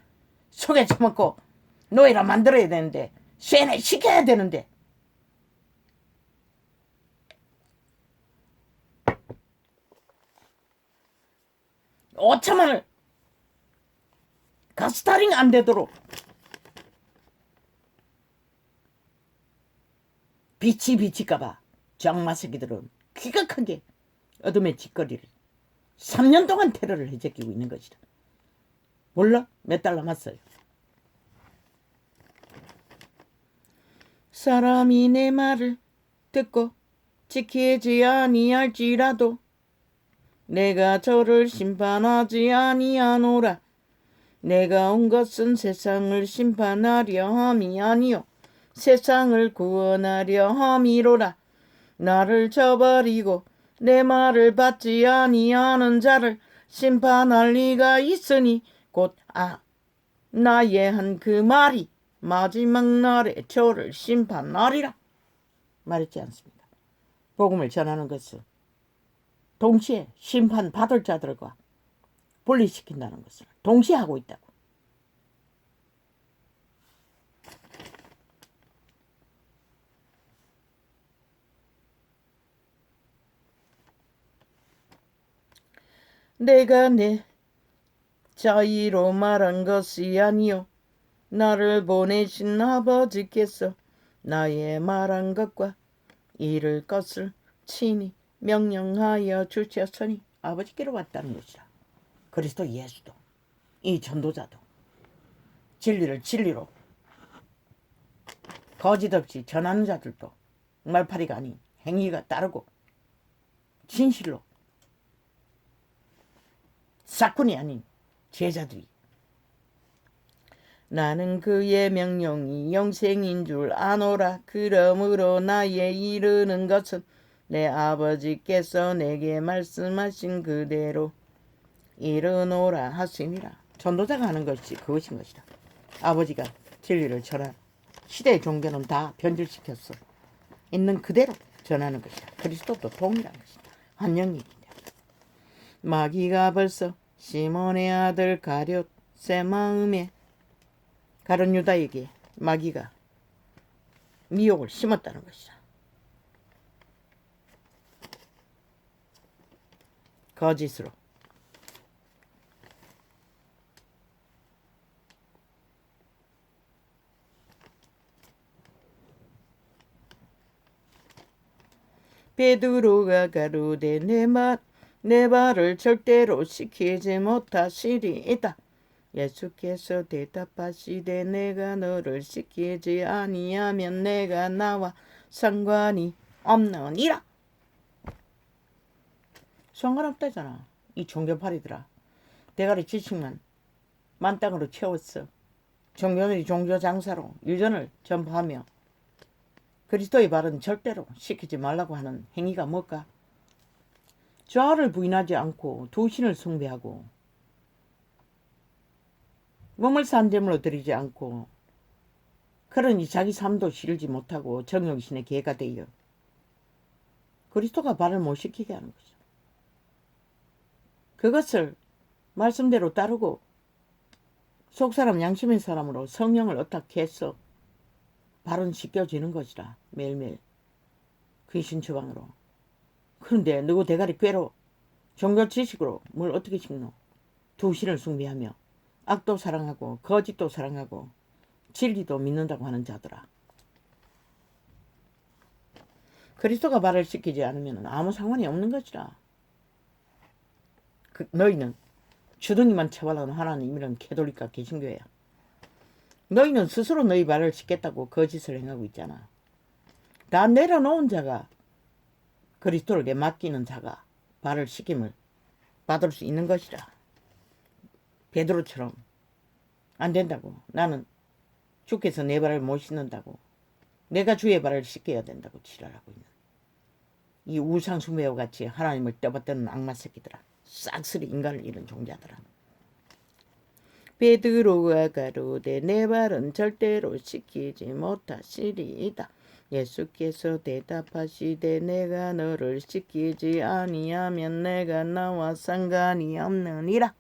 속에 처먹고 노예라 만들어야 되는데 쇠뇌 시켜야 되는데 오천만을 가스타링 안 되도록 빛이 비칠까봐 저 악마 새끼들은 귀각하게 어둠의 짓거리를 3년 동안 테러를 해제끼고 있는 것이다. 몰라? 몇 달 남았어요. 사람이 내 말을 듣고 지키지 아니할지라도 내가 저를 심판하지 아니하노라. 내가 온 것은 세상을 심판하려 함이 아니요 세상을 구원하려 함이로라. 나를 저버리고 내 말을 받지 아니하는 자를 심판할 리가 있으니 곧 나의 한 그 말이 마지막 날에 저를 심판하리라 말했지 않습니까? 복음을 전하는 것은 동시에 심판받을 자들과 분리시킨다는 것을 동시에 하고 있다고. 내가 내 자의로 말한 것이 아니요 나를 보내신 아버지께서 나의 말한 것과 이룰 것을 친히 명령하여 주셨으니 아버지께로 왔다는 것이라. 그리스도 예수도 이 전도자도 진리를 진리로 거짓 없이 전하는 자들도 말파리가 아닌 행위가 따르고 진실로 사꾼이 아닌 제자들이 나는 그의 명령이 영생인 줄 아노라. 그러므로 나의 이르는 것은 내 아버지께서 내게 말씀하신 그대로 이르노라 하시니라. 전도자가 하는 것이 그것인 것이다. 아버지가 진리를 전한 시대의 종교는 다 변질시켰어. 있는 그대로 전하는 것이다. 그리스도도 동일한 것이다. 한영이기다. 마귀가 벌써 시몬의 아들 가룟 새 마음에 가룟 유다에게 마귀가 미혹을 심었다는 것이다. 거짓으로. 베드로가 가로되 내 말을 절대로 시키지 못하시리이다. 예수께서 대답하시되 내가 너를 시키지 아니하면 내가 나와 상관이 없느니라. 상관없다잖아. 이 종교파리들아. 대가리 지식만 만땅으로 채웠어. 종교들이 종교장사로 유전을 전파하며 그리스도의 발은 절대로 시키지 말라고 하는 행위가 뭘까? 좌를 부인하지 않고 두 신을 숭배하고 몸을 산재물로 드리지 않고 그러니 자기 삶도 실지 못하고 정욕신의 개가 되어 그리스도가 발을 못 시키게 하는 거죠. 그것을 말씀대로 따르고 속사람 양심의 사람으로 성령을 어떻게 해서 발은 씻겨지는 것이라. 매일매일 귀신 처방으로. 그런데 누구 대가리 꾀로 종교 지식으로 뭘 어떻게 씻노? 두 신을 숭배하며 악도 사랑하고 거짓도 사랑하고 진리도 믿는다고 하는 자들아. 그리스도가 발을 씻기지 않으면 아무 상관이 없는 것이라. 너희는 주둥이만 채워라는 하나님이란 캐톨릭과 개신교야. 너희는 스스로 너희 발을 씻겠다고 거짓을 행하고 있잖아. 다 내려놓은 자가 그리스도에게 맡기는 자가 발을 씻김을 받을 수 있는 것이라. 베드로처럼 안 된다고. 나는 주께서 내 발을 못 씻는다고. 내가 주의 발을 씻겨야 된다고 지랄하고 있는 이 우상 숭배와 같이 하나님을 떠받드는 악마 새끼들아. 싹쓸이 인간을 잃은 종자들아. 베드로가 가로되 내 발은 절대로 씻기지 못하시리이다. 예수께서 대답하시되 내가 너를 씻기지 아니하면 내가 나와 상관이 없느니라.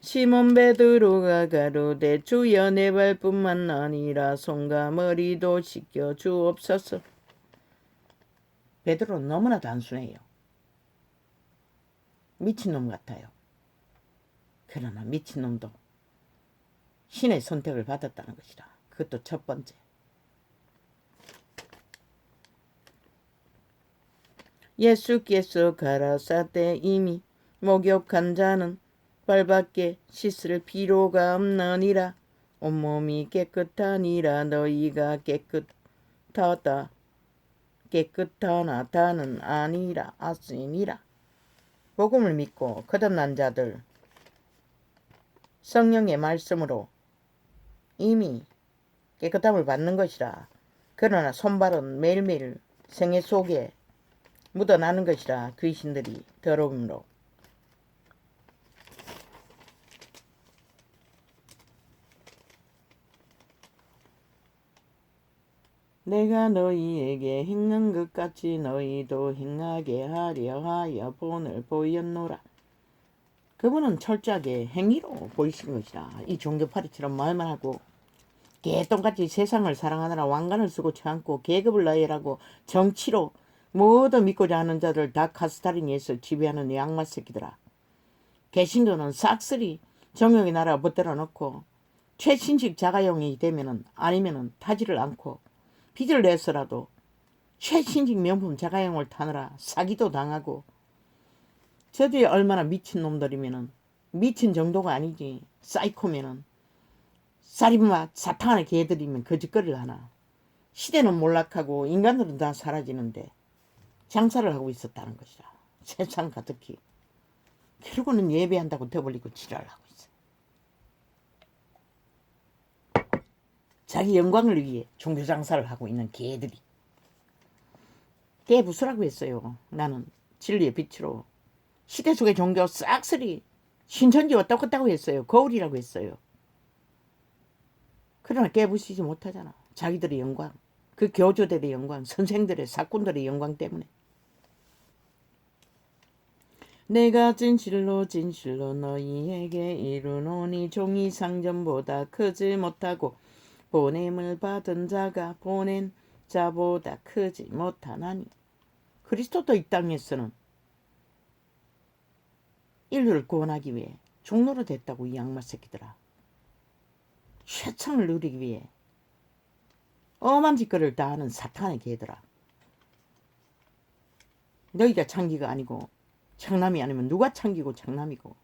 시몬 베드로가 가로되 주여 내 발뿐만 아니라 손과 머리도 씻겨 주옵소서. 베드로는 너무나 단순해요. 미친놈 같아요. 그러나 미친놈도 신의 선택을 받았다는 것이라. 그것도 첫 번째. 예수께서 가라사대 이미 목욕한 자는 발밖에 씻을 필요가 없느니라. 온몸이 깨끗하니라. 너희가 깨끗하나 다는 아니라 아스니라. 복음을 믿고 거듭난 자들 성령의 말씀으로 이미 깨끗함을 받는 것이라. 그러나 손발은 매일매일 생애 속에 묻어나는 것이라. 귀신들이 더러움으로. 내가 너희에게 행한 것 같이 너희도 행하게 하려 하여 본을 보였노라. 그분은 철저하게 행위로 보이신 것이라. 이 종교파리처럼 말만 하고 개똥같이 세상을 사랑하느라 왕관을 쓰고 쳐안고 계급을 나열하고 정치로 뭐든 믿고자 하는 자들 다 카스타리니에서 지배하는 이 악마 새끼들아. 개신교는 싹쓸이 정욕의 나라 붙들어 놓고 최신식 자가용이 되면은 아니면은 타지를 않고 빚을 내서라도 최신식 명품 자가용을 타느라 사기도 당하고. 저들이 얼마나 미친 놈들이면은 미친 정도가 아니지. 사이코면은 살인마 사탕하는 개들이면 거짓거리를 하나. 시대는 몰락하고 인간들은 다 사라지는데 장사를 하고 있었다는 것이라. 세상 가득히. 결국은 예배한다고 더벌리고 지랄을 하고 있어. 자기 영광을 위해 종교 장사를 하고 있는 개들이. 깨부수라고 했어요. 나는 진리의 빛으로 시대 속의 종교 싹쓸이 신천지와 똑같다고 했어요. 거울이라고 했어요. 그러나 깨부수지 못하잖아. 자기들의 영광, 그 교조들의 영광, 선생들의 사꾼들의 영광 때문에. 내가 진실로 진실로 너희에게 이르노니 종이 상전보다 크지 못하고 보냄을 받은 자가 보낸 자보다 크지 못하나니. 그리스도도 이 땅에서는 인류를 구원하기 위해 종로로 됐다고, 이 양마 새끼들아. 최첨을 누리기 위해 엄한 짓거리를 다 하는 사탄의 개들아. 너희가 창기가 아니고 창남이 아니면 누가 창기고 창남이고.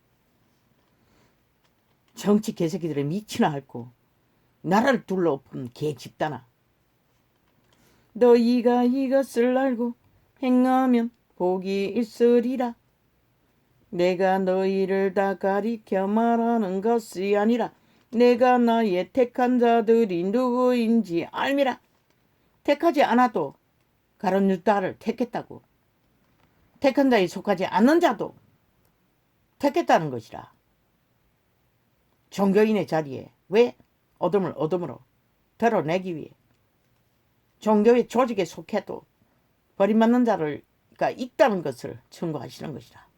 정치 개새끼들의 미치나 핥고 나라를 둘러엎은 개 집단아. 너희가 이것을 알고 행하면 복이 있으리라. 내가 너희를 다 가리켜 말하는 것이 아니라 내가 나의 택한 자들이 누구인지 알미라. 택하지 않아도 가룟 유다를 택했다고. 택한 자에 속하지 않는 자도 택했다는 것이라. 종교인의 자리에 왜 어둠을 어둠으로 드러내기 위해 종교의 조직에 속해도 버림받는 자가 있다는 것을 증거하시는 것이라.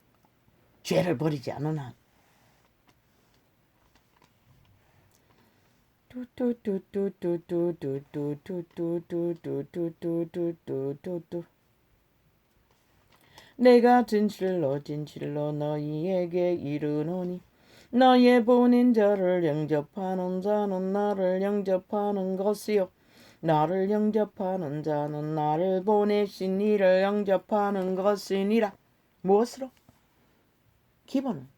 죄를 버리지 않는 한. 내가 진실로 진실로 너희에게 이르노니 너의 보낸 자를 영접하는 자는 나를 영접하는 것이요 나를 영접하는 자는 나를 보내신 이를 영접하는 것이니라. 무엇으로? 기본은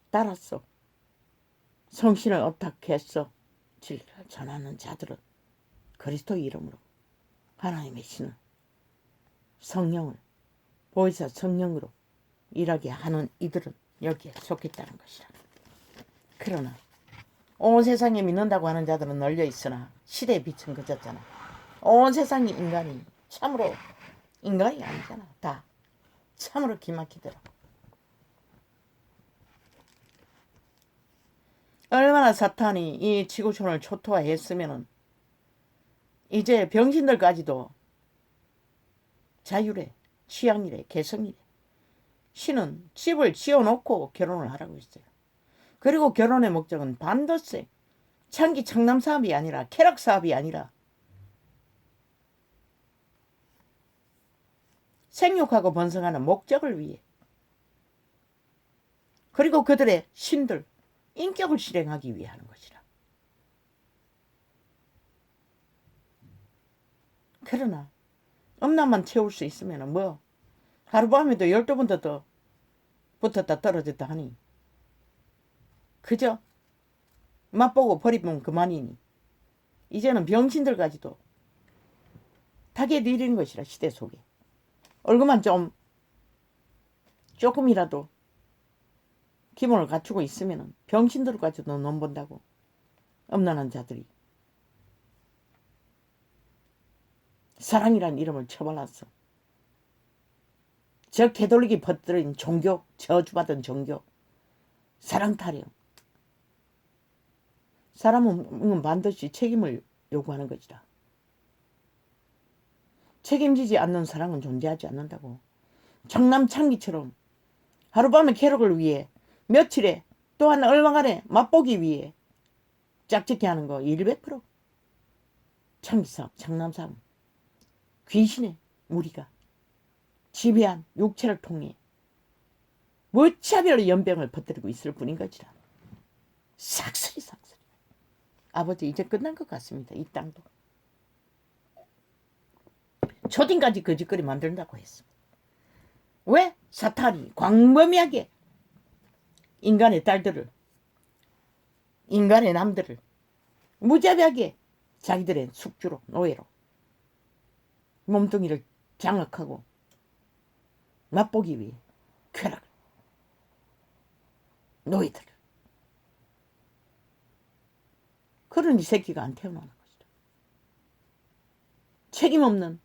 따랐어. 성신을 어탁했어. 진리를 전하는 자들은 그리스도 이름으로 하나님의 신을, 성령을, 보혜사 성령으로 일하게 하는 이들은 여기에 속했다는 것이라. 그러나 온 세상에 믿는다고 하는 자들은 널려 있으나 시대의 빛은 그쳤잖아. 온 세상의 인간이 참으로 인간이 아니잖아. 다 참으로 기막히더라. 얼마나 사탄이 이 지구촌을 초토화했으면은 이제 병신들까지도 자유래, 취향이래, 개성이래. 신은 집을 지어놓고 결혼을 하라고 했어요. 그리고 결혼의 목적은 반드시 창기 창남 사업이 아니라 쾌락 사업이 아니라 생육하고 번성하는 목적을 위해, 그리고 그들의 신들 인격을 실행하기 위해 하는 것이라. 그러나 음란만 채울 수 있으면 뭐 하룻밤에도 12번도 더 붙었다 떨어졌다 하니 그저 맛보고 버리면 그만이니 이제는 병신들까지도 타겟 일인 것이라. 시대 속에 얼굴만 조금이라도 기본을 갖추고 있으면 병신들까지도 넘본다고. 음란한 자들이 사랑이란 이름을 쳐발랐어. 저 개돌리기 퍼뜨린 종교, 저주받은 종교, 사랑 타령. 사람은 반드시 책임을 요구하는 것이다. 책임지지 않는 사랑은 존재하지 않는다고. 장남창기처럼 하룻밤의 쾌락을 위해 며칠에 또한 얼마간에 맛보기 위해 짝짓기 하는 거 100%. 창기사업, 장남사업, 귀신의 무리가 지배한 육체를 통해 무차별 연병을 퍼뜨리고 있을 뿐인 것이라. 삭슬이. 아버지 이제 끝난 것 같습니다. 이 땅도. 초딩까지 거짓거리 만든다고 했습니다. 왜? 사탄이 광범위하게 인간의 딸들을, 인간의 남들을 무자비하게 자기들의 숙주로, 노예로 몸뚱이를 장악하고 맛보기 위해 쾌락을, 노예들을. 그러니 새끼가 안 태어나는 것이다. 책임 없는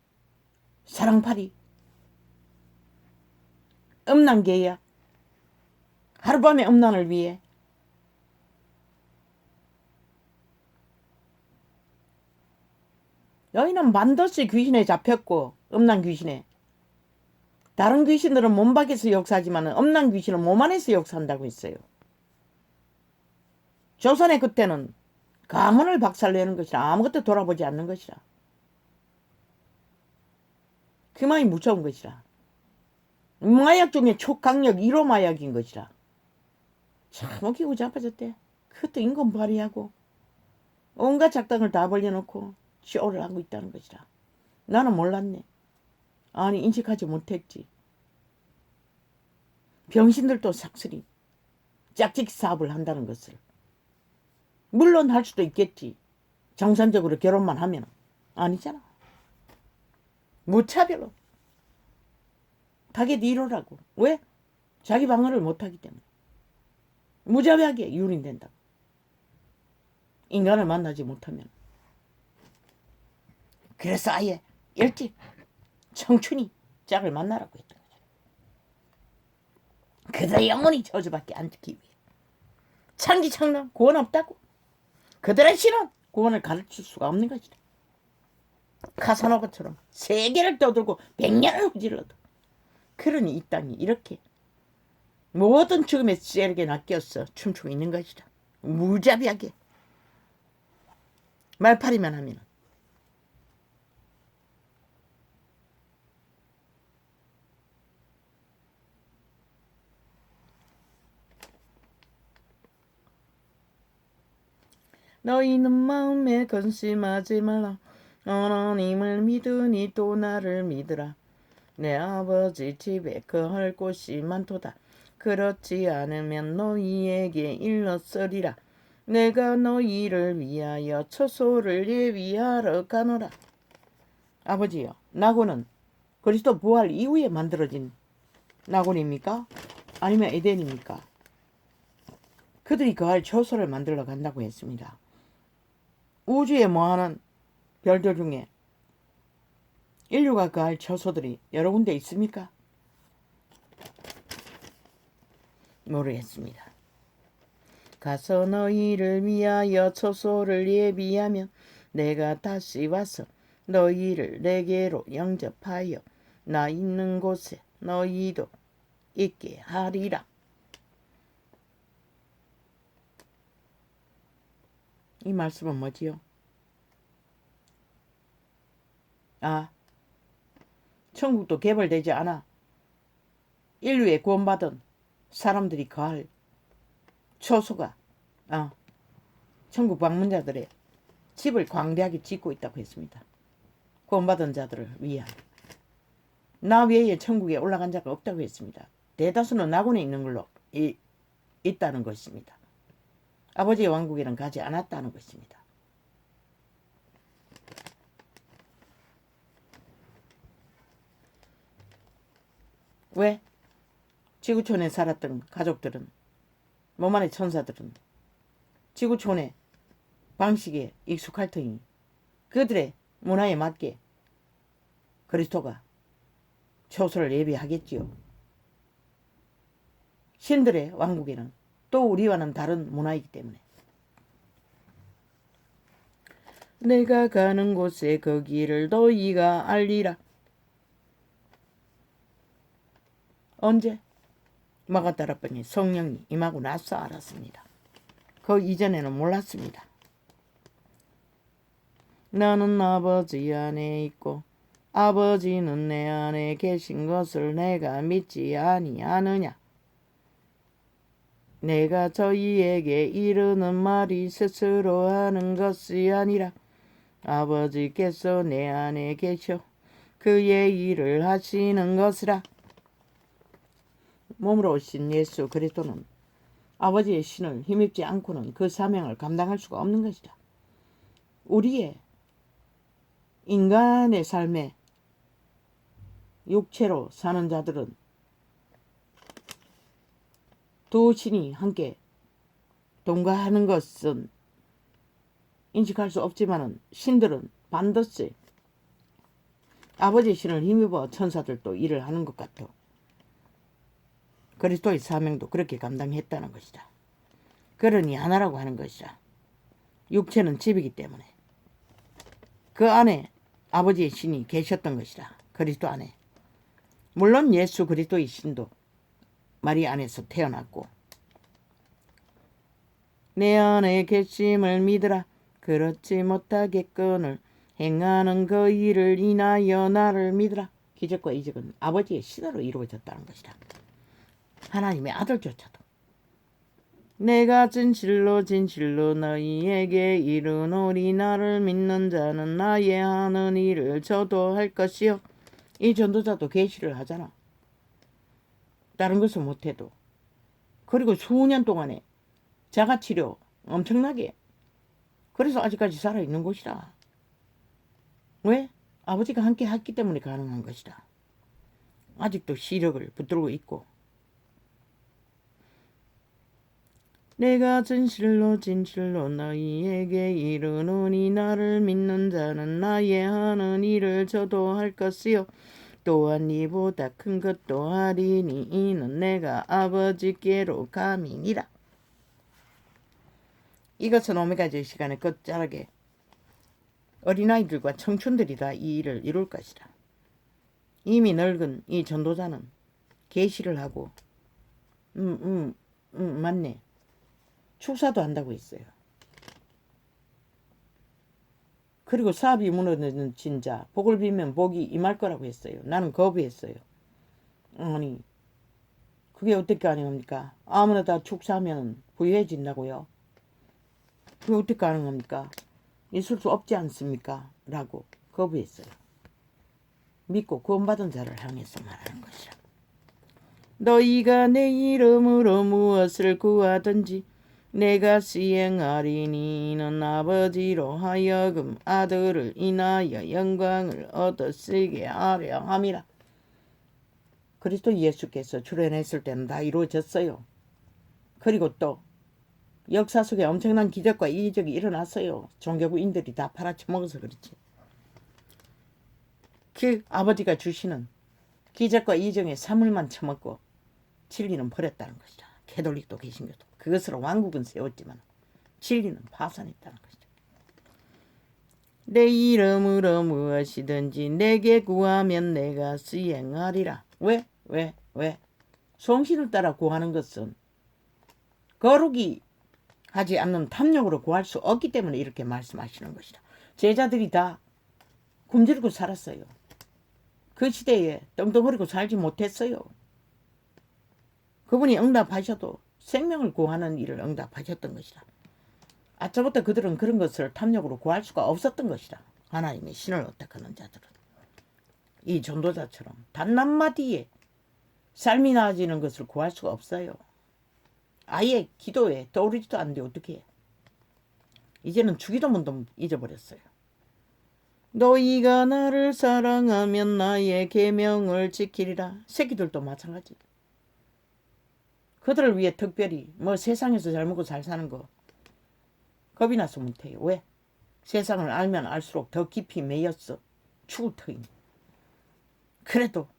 사랑팔이, 음란계야. 하룻밤의 음란을 위해 여인은 반드시 귀신에 잡혔고 음란 귀신에. 다른 귀신들은 몸 밖에서 역사하지만 음란 귀신은 몸 안에서 역사한다고 했어요. 조선의 그때는 가문을 박살내는 것이라 아무것도 돌아보지 않는 것이라. 그 말이 무서운 것이라. 마약 중에 초강력 1호 마약인 것이라. 참 웃기고 자빠졌대. 그것도 인권 발휘하고 온갖 작당을 다 벌려놓고 쇼를 하고 있다는 것이라. 나는 몰랐네. 아니 인식하지 못했지. 병신들도 삭슬이 짝짓기 사업을 한다는 것을. 물론 할 수도 있겠지. 정상적으로 결혼만 하면. 아니잖아. 무차별로. 타겟 1호라고. 왜? 자기 방어를 못하기 때문에. 무자비하게 유린된다고. 인간을 만나지 못하면. 그래서 아예 일찍 청춘이 짝을 만나라고 했던 거죠. 그들의 영혼이 저주밖에 안 듣기 위해. 창기창론 구원 없다고. 그들의 신은 구원을 가르칠 수가 없는 것이다. 카사노바처럼 세계를 떠들고 100년을 후질러도. 그러니 이 땅이 이렇게 모든 죽음의 세력에 낚여서 춤추고 있는 것이다. 무자비하게. 말파리만 하면. 너희는 마음에 근심하지 말라. 하나님을 믿으니 또 나를 믿으라. 내 아버지 집에 거할 곳이 많도다. 그렇지 않으면 너희에게 일렀으리라. 내가 너희를 위하여 처소를 예비하러 가노라. 아버지요, 나고는 그리스도 부활 이후에 만들어진 나곤입니까? 아니면 에덴입니까? 그들이 거할 처소를 만들러 간다고 했습니다. 우주에 뭐하는 별들 중에 인류가 거할 처소들이 여러 군데 있습니까? 모르겠습니다. 가서 너희를 위하여 처소를 예비하면 내가 다시 와서 너희를 내게로 영접하여 나 있는 곳에 너희도 있게 하리라. 이 말씀은 뭐지요? 천국도 개발되지 않아 인류에 구원받은 사람들이 거할 처소가 천국 방문자들의 집을 광대하게 짓고 있다고 했습니다. 구원받은 자들을 위한. 나 외에 천국에 올라간 자가 없다고 했습니다. 대다수는 낙원에 있는 걸로 있다는 것입니다. 아버지의 왕국에는 가지 않았다는 것입니다. 왜? 지구촌에 살았던 가족들은, 몸 안의 천사들은 지구촌의 방식에 익숙할 터이니 그들의 문화에 맞게 그리스도가 처소를 예비하겠지요. 신들의 왕국에는 또 우리와는 다른 문화이기 때문에. 내가 가는 곳에 그 길을 너희가 알리라. 언제? 마가다라방에 성령이 임하고 나서 알았습니다. 그 이전에는 몰랐습니다. 나는 아버지 안에 있고 아버지는 내 안에 계신 것을 내가 믿지 아니하느냐. 내가 저희에게 이르는 말이 스스로 하는 것이 아니라 아버지께서 내 안에 계셔 그의 일을 하시는 것이라. 몸으로 오신 예수 그리스도는 아버지의 신을 힘입지 않고는 그 사명을 감당할 수가 없는 것이다. 우리의 인간의 삶에 육체로 사는 자들은 두 신이 함께 동거하는 것은 인식할 수 없지만 신들은 반드시 아버지의 신을 힘입어 천사들도 일을 하는 것 같아. 그리스도의 사명도 그렇게 감당했다는 것이다. 그러니 하나라고 하는 것이다. 육체는 집이기 때문에 그 안에 아버지의 신이 계셨던 것이라. 그리스도 안에. 물론 예수 그리스도의 신도 마리아 안에서 태어났고 내 안에 계심을 믿으라. 그렇지 못하겠거늘 행하는 그 일을 인하여 나를 믿으라. 기적과 이적은 아버지의 신으로 이루어졌다는 것이라. 하나님의 아들조차도 내가 진실로 진실로 너희에게 이르노니 나를 믿는 자는 나의 하는 일을 저도 할 것이요. 이 전도자도 계시를 하잖아. 다른 것은 못해도. 그리고 수년 동안에 자가치료 엄청나게. 그래서 아직까지 살아있는 것이라. 왜? 아버지가 함께 했기 때문에 가능한 것이다. 아직도 시력을 붙들고 있고. 내가 진실로 진실로 너희에게 이르노니 나를 믿는 자는 나의 하는 일을 저도 할 것이요. 또한 이보다 큰 것도 하리니 이는 내가 아버지께로 감이니라. 이것은 오메가의 시간의 끝자락에 어린아이들과 청춘들이 다 이 일을 이룰 것이라. 이미 늙은 이 전도자는 계시를 하고 맞네. 축사도 한다고 했어요. 그리고 사업이 무너진 자 복을 빌면 복이 임할 거라고 했어요. 나는 거부했어요. 아니 그게 어떻게 가능합니까? 아무나 다 축사하면 부유해진다고요. 그게 어떻게 가능합니까? 있을 수 없지 않습니까? 라고 거부했어요. 믿고 구원받은 자를 향해서 말하는 것이라. 너희가 내 이름으로 무엇을 구하든지 내가 시행하리니 이는 아버지로 하여금 아들을 인하여 영광을 얻으시게 하려 함이라. 그리스도 예수께서 출현했을 때는 다 이루어졌어요. 그리고 또 역사 속에 엄청난 기적과 이적이 일어났어요. 종교부인들이 다 팔아쳐먹어서 그렇지. 그 아버지가 주시는 기적과 이적의 사물만 처먹고 진리는 버렸다는 것이다. 캐톨릭도 개신교도. 그것으로 왕국은 세웠지만 진리는 파산했다는 것이다. 내 이름으로 무엇이든지 내게 구하면 내가 수행하리라. 왜? 성신을 따라 구하는 것은 거룩이 하지 않는 탐욕으로 구할 수 없기 때문에 이렇게 말씀하시는 것이다. 제자들이 다 굶주리고 살았어요. 그 시대에 떵떵거리고 살지 못했어요. 그분이 응답하셔도 생명을 구하는 일을 응답하셨던 것이다. 아차부터 그들은 그런 것을 탐욕으로 구할 수가 없었던 것이다. 하나님의 신을 어택하는 자들은. 이 전도자처럼 단 한마디에 삶이 나아지는 것을 구할 수가 없어요. 아예 기도에 떠오르지도 않는데 어떻게 해. 이제는 주기도문도 잊어버렸어요. 너희가 나를 사랑하면 나의 계명을 지키리라. 새끼들도 마찬가지. 그들을 위해 특별히 세상에서 잘 먹고 잘 사는 거 겁이 나서 못해요. 왜? 세상을 알면 알수록 더 깊이 매였어. 죽을 터이니. 그래도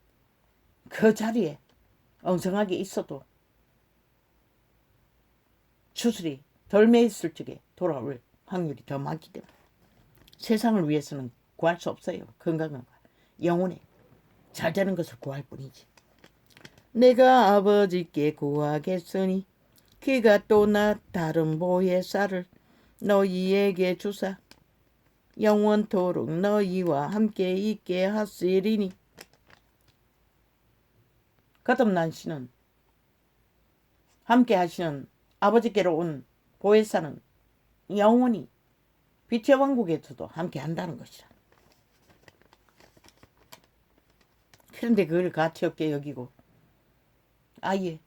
그 자리에 엉성하게 있어도 추슬이 덜 매였을 적에 돌아올 확률이 더 많기 때문에 세상을 위해서는 구할 수 없어요. 건강한 영혼에 잘 되는 것을 구할 뿐이지. 내가 아버지께 구하겠으니 그가 또 나 다른 보혜사를 너희에게 주사 영원토록 너희와 함께 있게 하시리니. 거듭난 신은 함께 하시는 아버지께로 온 보혜사는 영원히 빛의 왕국에서도 함께 한다는 것이라. 그런데 그걸 가치 없게 여기고 아예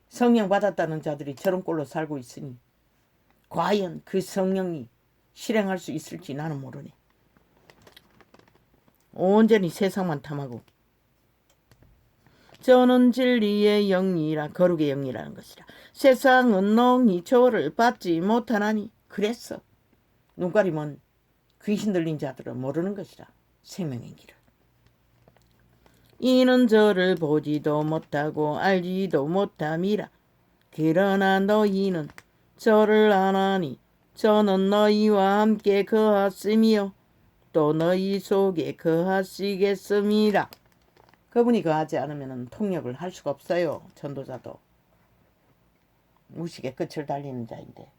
성령 받았다는 자들이 저런 꼴로 살고 있으니 과연 그 성령이 실행할 수 있을지 나는 모르네. 온전히 세상만 탐하고 저는 진리의 영이라 거룩의 영이라는 것이라. 세상은 농이 저를 받지 못하나니. 그랬어. 눈깔이 먼 귀신 들린 자들은 모르는 것이라. 생명의 길을. 이는 저를 보지도 못하고 알지도 못함이라. 그러나 너희는 저를 아나니 저는 너희와 함께 거하으며 무릇도 너희 속에 거하시겠습니다. 그분이 거하지 않으면 통역을 할 수가 없어요. 전도자도. 무식의 끝을 달리는 자인데.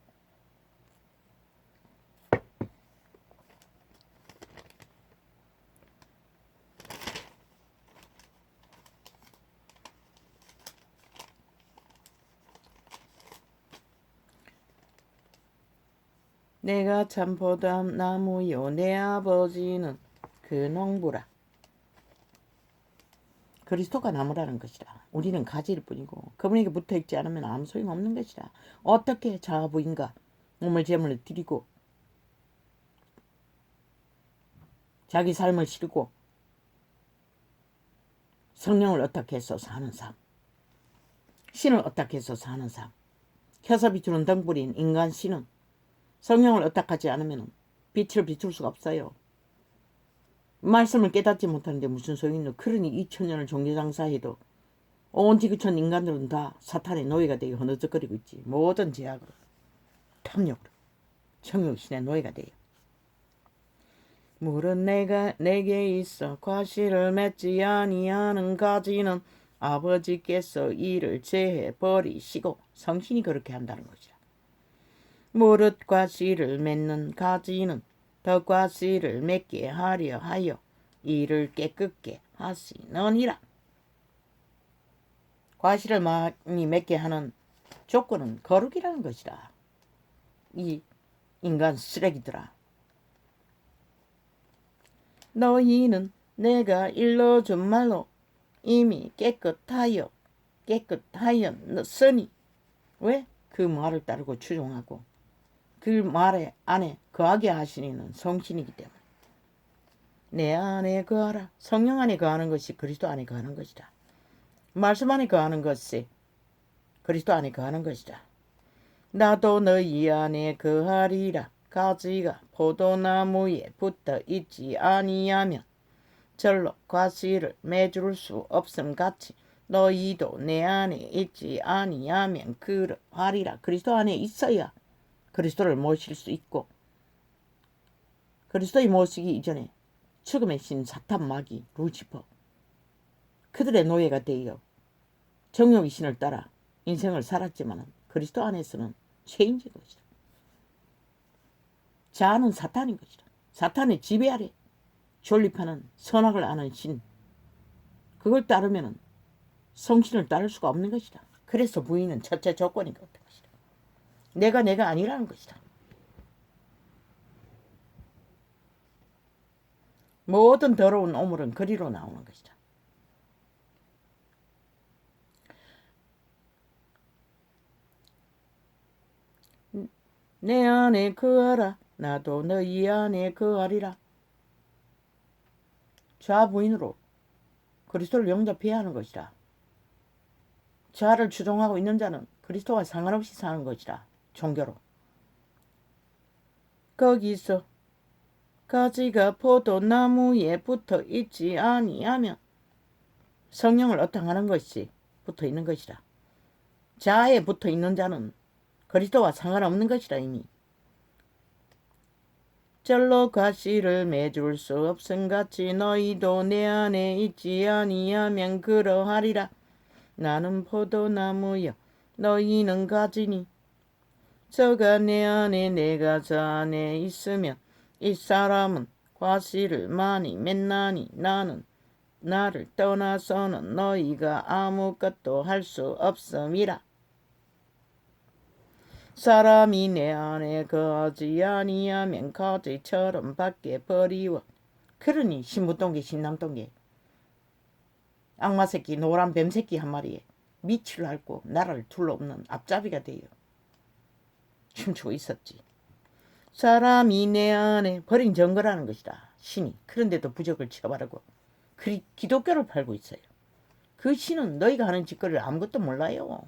내가 참 보담나무요 내 아버지는 그 농부라. 그리스도가 나무라는 것이라. 우리는 가지일 뿐이고 그분에게 붙어있지 않으면 아무 소용없는 것이라. 어떻게 자부인가 몸을 제물로 드리고 자기 삶을 치르고 성령을 어떻게 해서 사는 삶, 신을 어떻게 해서 사는 삶, 켜서 비추는 등불인 인간 신은 성령을 어떡하지 않으면 빛을 비출 수가 없어요. 말씀을 깨닫지 못하는데 무슨 소용이 있노. 그러니 2000년을 종교장사해도 온 지구촌 인간들은 다 사탄의 노예가 되어 허느적거리고 있지. 모든 제약으로, 탐욕으로, 정욕신의 노예가 되어. 물은 내게 있어 과실을 맺지 아니하는 가지는 아버지께서 이를 제해 버리시고, 성신이 그렇게 한다는 것이라. 무릇 과실을 맺는 가지는 더 과실을 맺게 하려 하여 이를 깨끗게 하시느니라. 과실을 많이 맺게 하는 조건은 거룩이라는 것이라. 이 인간 쓰레기들아, 너희는 내가 일러준 말로 이미 깨끗하였으니. 왜? 그 말을 따르고 추종하고 그 말에 안에 거하게 하시는 성신이기 때문에. 내 안에 거하라. 성령 안에 거하는 것이 그리스도 안에 거하는 것이다. 말씀 안에 거하는 것이 그리스도 안에 거하는 것이다. 나도 너희 안에 거하리라. 가지가 포도나무에 붙어 있지 아니하면 절로 과실을 맺을 수 없음 같이 너희도 내 안에 있지 아니하면 그러하리라. 그리스도 안에 있어야 그리스도를 모실 수 있고, 그리스도의 모시기 이전에 죽음의 신 사탄 마귀 루시퍼 그들의 노예가 되어 정욕의 신을 따라 인생을 살았지만 그리스도 안에서는 죄인인 것이다. 자아는 사탄인 것이다. 사탄의 지배 아래 존립하는 선악을 아는 신, 그걸 따르면 성신을 따를 수가 없는 것이다. 그래서 부인은 첫째 조건이 그렇다. 내가 아니라는 것이다. 모든 더러운 오물은 그리로 나오는 것이다. 내 안에 거하라. 나도 너희 안에 거하리라. 좌부인으로 그리스도를 영접해야 하는 것이다. 자아를 추종하고 있는 자는 그리스도와 상관없이 사는 것이다. 종교로. 거기서 가지가 포도나무에 붙어 있지 아니하면 성령을 어탕하는 것이 붙어 있는 것이다. 자아에 붙어 있는 자는 그리스도와 상관없는 것이다. 이미 절로 과실을 맺을 수 없음같이 너희도 내 안에 있지 아니하면 그러하리라. 나는 포도나무여 너희는 가지니 저가 내 안에 내가 저 안에 있으면 이 사람은 과실을 많이 맺나니 나는 나를 떠나서는 너희가 아무것도 할 수 없음이라. 사람이 내 안에 거하지 아니하면 가지처럼 밖에 버리워. 그러니 신부동계 신남동계 악마새끼 노란 뱀새끼 한 마리에 밑을 앓고 나라를 둘러없는 앞잡이가 되어 춤추고 있었지. 사람이 내 안에 버린 정거라는 것이다. 신이. 그런데도 부적을 치어바르고 기독교를 팔고 있어요. 그 신은 너희가 하는 짓거리를 아무것도 몰라요.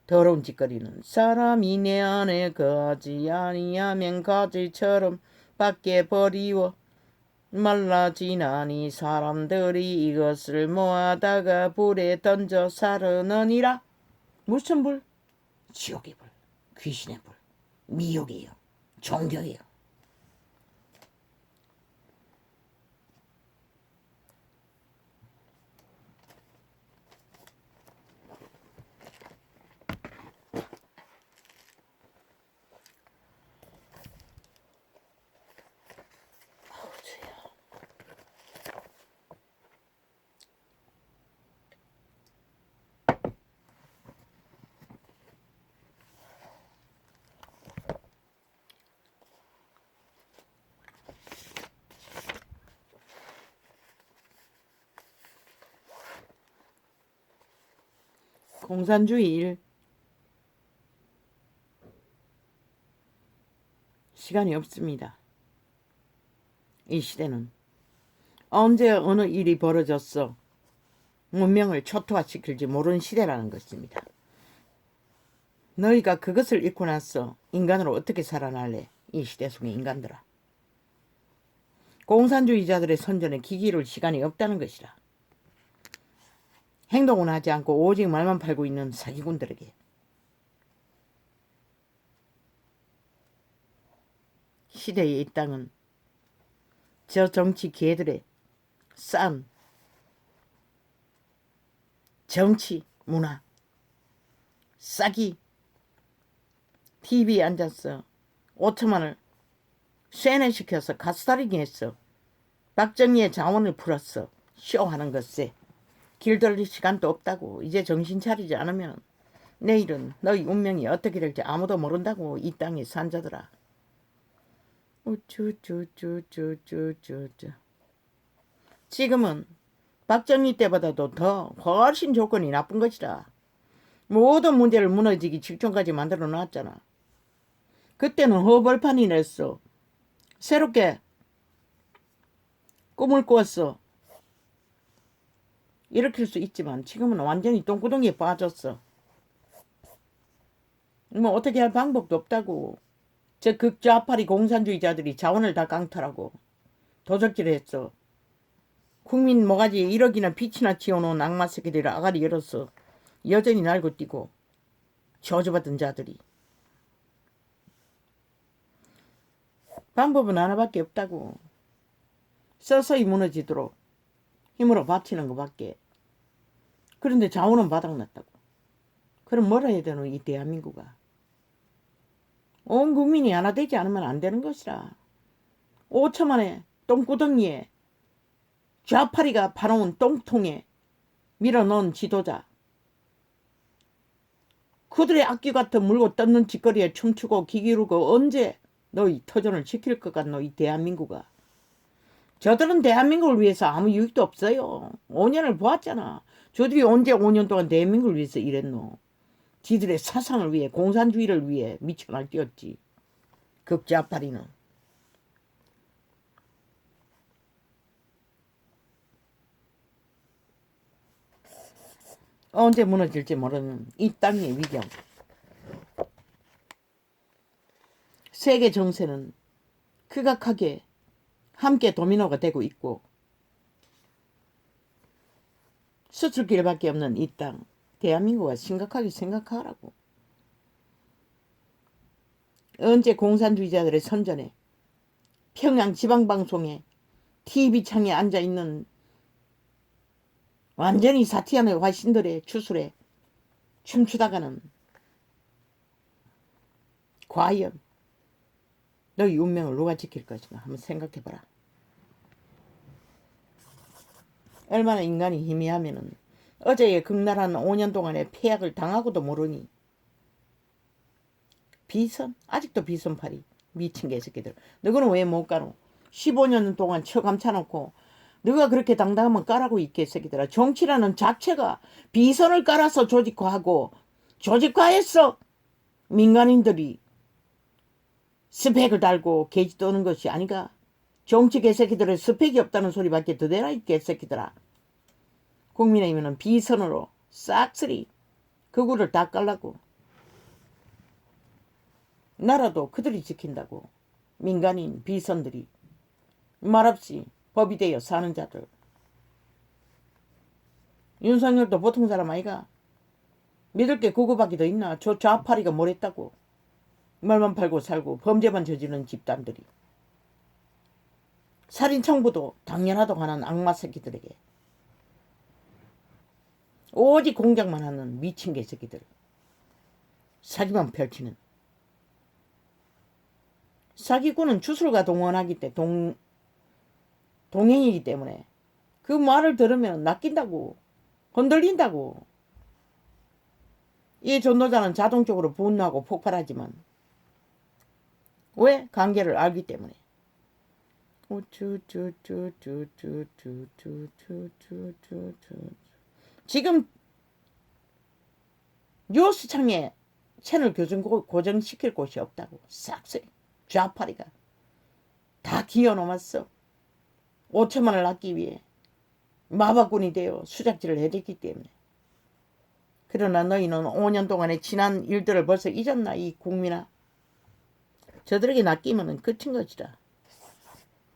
더러운 짓거리는 사람이 내 안에 거하지 아니하면 가지처럼 밖에 버리워 말라지나니 사람들이 이것을 모아다가 불에 던져 사르느니라. 무슨 불? 지옥의 불, 귀신의 불, 미혹이에요. 종교예요. 공산주의 일. 시간이 없습니다. 이 시대는 언제 어느 일이 벌어졌어 문명을 초토화시킬지 모르는 시대라는 것입니다. 너희가 그것을 잊고 나서 인간으로 어떻게 살아날래? 이 시대 속의 인간들아. 공산주의자들의 선전에 기기를 시간이 없다는 것이라. 행동은 하지 않고 오직 말만 팔고 있는 사기꾼들에게 시대의 이 땅은 저 정치 개들의 싼 정치 문화 싸기 TV에 앉아서 5천만을 세뇌시켜서 가스다리기 했어. 박정희의 자원을 풀었어. 쇼하는 것에 길 돌릴 시간도 없다고. 이제 정신 차리지 않으면 내일은 너희 운명이 어떻게 될지 아무도 모른다고. 이 땅의 산자들아. 우쭈쭈쭈쭈쭈쭈. 지금은 박정희 때보다도 더 훨씬 조건이 나쁜 것이라. 모든 문제를 무너지기 직전까지 만들어 놨잖아. 그때는 허벌판이 냈어. 새롭게 꿈을 꾸었어. 일으킬 수 있지만 지금은 완전히 똥구덩이에 빠졌어. 뭐 어떻게 할 방법도 없다고. 저 극좌파리 공산주의자들이 자원을 다 강탈하고 도적질을 했어. 국민 모가지에 1억이나 빛이나 튀어놓은 악마 새끼들이 아가리 열어서 여전히 날고 뛰고 저주받은 자들이. 방법은 하나밖에 없다고. 서서히 무너지도록 힘으로 받치는 것밖에. 그런데 자원은 바닥났다고. 그럼 뭐라 해야 되노 이 대한민국아. 온 국민이 하나 되지 않으면 안 되는 것이라. 5천만의 똥구덩이에 좌파리가 파놓은 똥통에 밀어넣은 지도자. 그들의 악귀 같은 물고 뜯는 짓거리에 춤추고 기기르고 언제 너희 터전을 지킬 것 같노 이 대한민국아. 저들은 대한민국을 위해서 아무 유익도 없어요. 5년을 보았잖아. 저들이 언제 5년 동안 대한민국을 위해서 일했노. 지들의 사상을 위해 공산주의를 위해 미쳐 날뛰었지. 극좌파리는. 언제 무너질지 모르는 이 땅의 위경. 세계 정세는 극악하게 함께 도미노가 되고 있고 수출길밖에 없는 이 땅. 대한민국과 심각하게 생각하라고. 언제 공산주의자들의 선전에 평양 지방방송에 TV창에 앉아있는 완전히 사티아는 화신들의 추술에 춤추다가는 과연 너희 운명을 누가 지킬 것인가 한번 생각해봐라. 얼마나 인간이 희미하면은 어제의 극랄한 5년 동안의 폐악을 당하고도 모르니. 비선? 아직도 비선팔이. 미친 개새끼들. 너희는 왜 못 가노? 15년 동안 처 감춰놓고 너가 그렇게 당당하면 까라고 이 개새끼들아. 정치라는 자체가 비선을 깔아서 조직화하고 조직화해서 민간인들이 스펙을 달고 게지 떠는 것이 아니가. 정치 개새끼들의 스펙이 없다는 소리밖에 더 되나 이 개새끼들아. 국민의힘은 비선으로 싹쓸이 그구를 다 깔라고. 나라도 그들이 지킨다고. 민간인 비선들이 말없이 법이 되어 사는 자들. 윤석열도 보통 사람 아이가. 믿을 게 그거밖에 더 있나. 저 좌파리가 뭘 했다고. 말만 팔고 살고 범죄만 저지르는 집단들이. 살인 청부도 당연하다고 하는 악마 새끼들에게 오직 공작만 하는 미친 개새끼들. 사기만 펼치는. 사기꾼은 주술과 동원하기 때문에 동행이기 때문에 그 말을 들으면 낚인다고. 흔들린다고. 이 전도자는 자동적으로 분노하고 폭발하지만 왜? 관계를 알기 때문에. 지금 뉴스창에 채널 고정시킬 곳이 없다고. 싹쓸이 좌파리가 다 기어넘었어. 5천만 원을 낳기 위해 마박군이 되어 수작질을 해댔기 때문에. 그러나 너희는 5년 동안의 지난 일들을 벌써 잊었나 이 국민아. 저들에게 낚이면 끝인 것이다.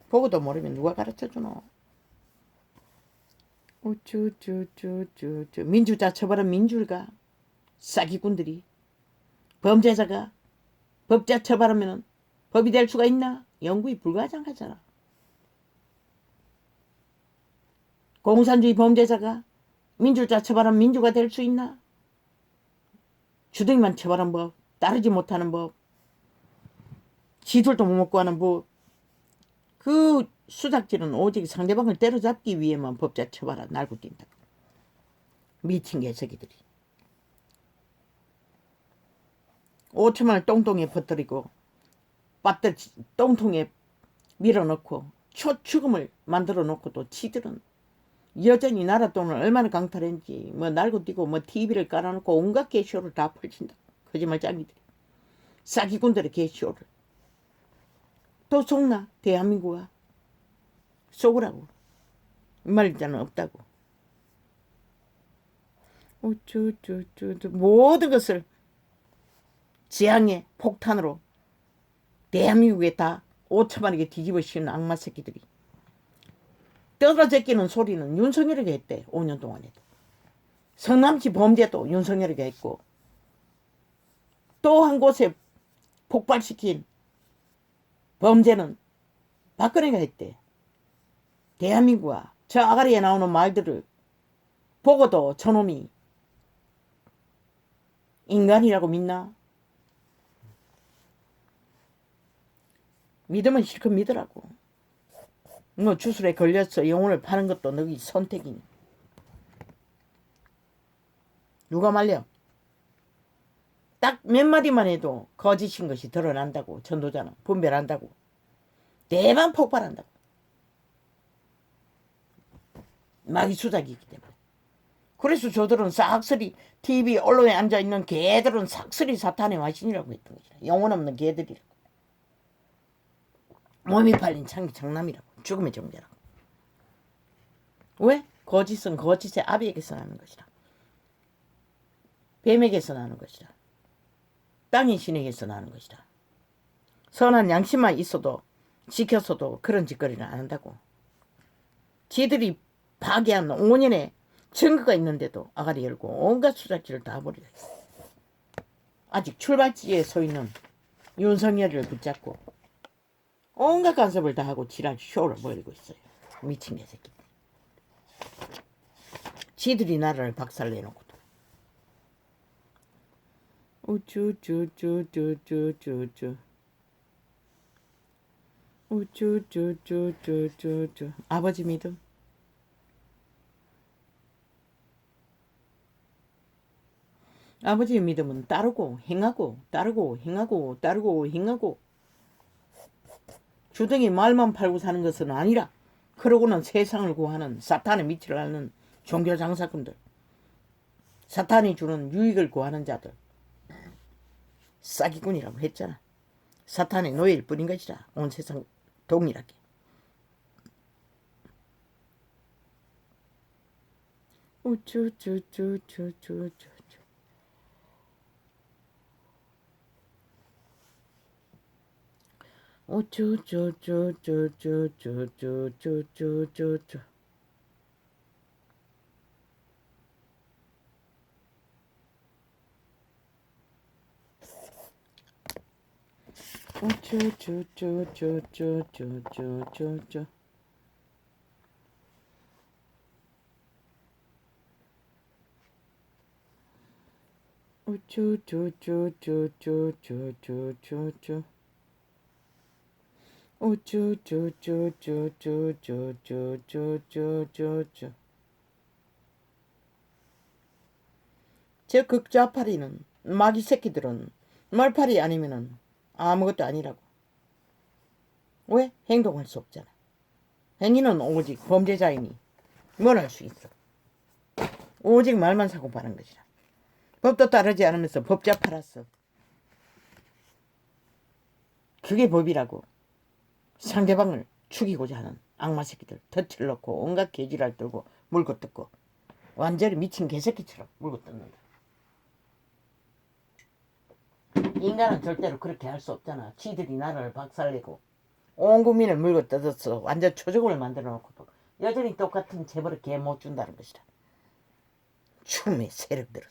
보고도 모르면 누가 가르쳐주노. 우쭈쭈쭈쭈쭈. 민주자 처벌은 민주가 사기꾼들이. 범죄자가 법자 처벌하면 법이 될 수가 있나? 영구히 불가장하잖아. 공산주의 범죄자가 민주자 처벌하면 민주가 될 수 있나? 주둥이만 처벌한 법, 따르지 못하는 법, 지들도 못 먹고 하는 법, 그 수작질은 오직 상대방을 때려잡기 위해만 법자 처벌하 날고 뛴다. 미친 개새끼들이. 5천만 원을 똥통에 퍼뜨리고 빠뜨 똥통에 밀어넣고 초죽음을 만들어 놓고 또 지들은 여전히 나라 돈을 얼마나 강탈했는지 뭐 날고 뛰고 뭐 TV를 깔아놓고 온갖 개쇼를 다 펼친다. 거짓말쟁이들이. 사기꾼들의 개쇼를. 또 속나 대한민국아. 속으라고. 말자는 없다고. 모든 것을 재앙의 폭탄으로 대한민국에 다 5천만에게 뒤집어 씌우는 악마 새끼들이. 떠들어제끼는 소리는 윤석열이가 했대. 5년 동안에도. 성남시 범죄도 윤석열이가 했고 또 한 곳에 폭발시킨 범죄는 박근혜가 했대. 대한민국아. 저 아가리에 나오는 말들을 보고도 저놈이 인간이라고 믿나? 믿으면 실컷 믿으라고. 뭐 주술에 걸려서 영혼을 파는 것도 너희 선택이니. 누가 말려? 딱 몇 마디만 해도 거짓인 것이 드러난다고. 전도자는 분별한다고. 대반 폭발한다고. 마귀 수작이기 때문에. 그래서 저들은 싹쓸이 TV 언론에 앉아있는 개들은 싹쓸이 사탄의 화신이라고 했던 것이다. 영혼 없는 개들이라고. 몸이 팔린 장남이라고. 죽음의 정죄라고. 왜? 거짓은 거짓의 아비에게서 나는 것이다. 뱀에게서 나는 것이다. 땅의 신에게서 나는 것이다. 선한 양심만 있어도 지켰어도 그런 짓거리를 안 한다고. 지들이 파괴한 5년의 증거가 있는데도 아가리 열고 온갖 수작질을 다 벌이고 있어. 아직 출발지에 서 있는 윤석열을 붙잡고 온갖 간섭을 다 하고 지랄 쇼를 벌이고 있어요. 미친 개새끼. 지들이 나라를 박살내놓고도. 우쭈쭈쭈쭈쭈쭈쭈. 우쭈쭈쭈쭈쭈쭈. 아버지 믿음. 아버지의 믿음은 따르고 행하고 따르고 행하고 따르고 행하고. 주둥이 말만 팔고 사는 것은 아니라 그러고는 세상을 구하는 사탄의 밑을 앓는 종교 장사꾼들. 사탄이 주는 유익을 구하는 자들. 사기꾼이라고 했잖아. 사탄의 노예일 뿐인 것이다. 온 세상 동일하게. 우쭈쭈쭈쭈쭈쭈. 우쭈쭈쭈쭈쭈쭈쭈쭈쭈쭈. 우쭈쭈쭈쭈쭈쭈쭈쭈. 우쭈쭈쭈쭈쭈쭈쭈쭈쭈. 우쭈쭈쭈쭈쭈쭈쭈쭈쭈쭈. 저 극좌파리는 마귀 새끼들은 말파리 아니면은 아무것도 아니라고. 왜? 행동할 수 없잖아. 행위는 오직 범죄자이니 뭘 할 수 있어. 오직 말만 사고 파는 것이라. 법도 따르지 않으면서 법자 팔았어. 그게 법이라고. 상대방을 죽이고자 하는 악마 새끼들 덫을 놓고 온갖 개지랄 떨고 물고 뜯고 완전히 미친 개새끼처럼 물고 뜯는다. 인간은 절대로 그렇게 할 수 없잖아. 지들이 나라를 박살내고 온 국민을 물고 뜯었어. 완전 초적을 만들어 놓고도 여전히 똑같은 재벌을 개 못 준다는 것이다. 죽음의 세력들은.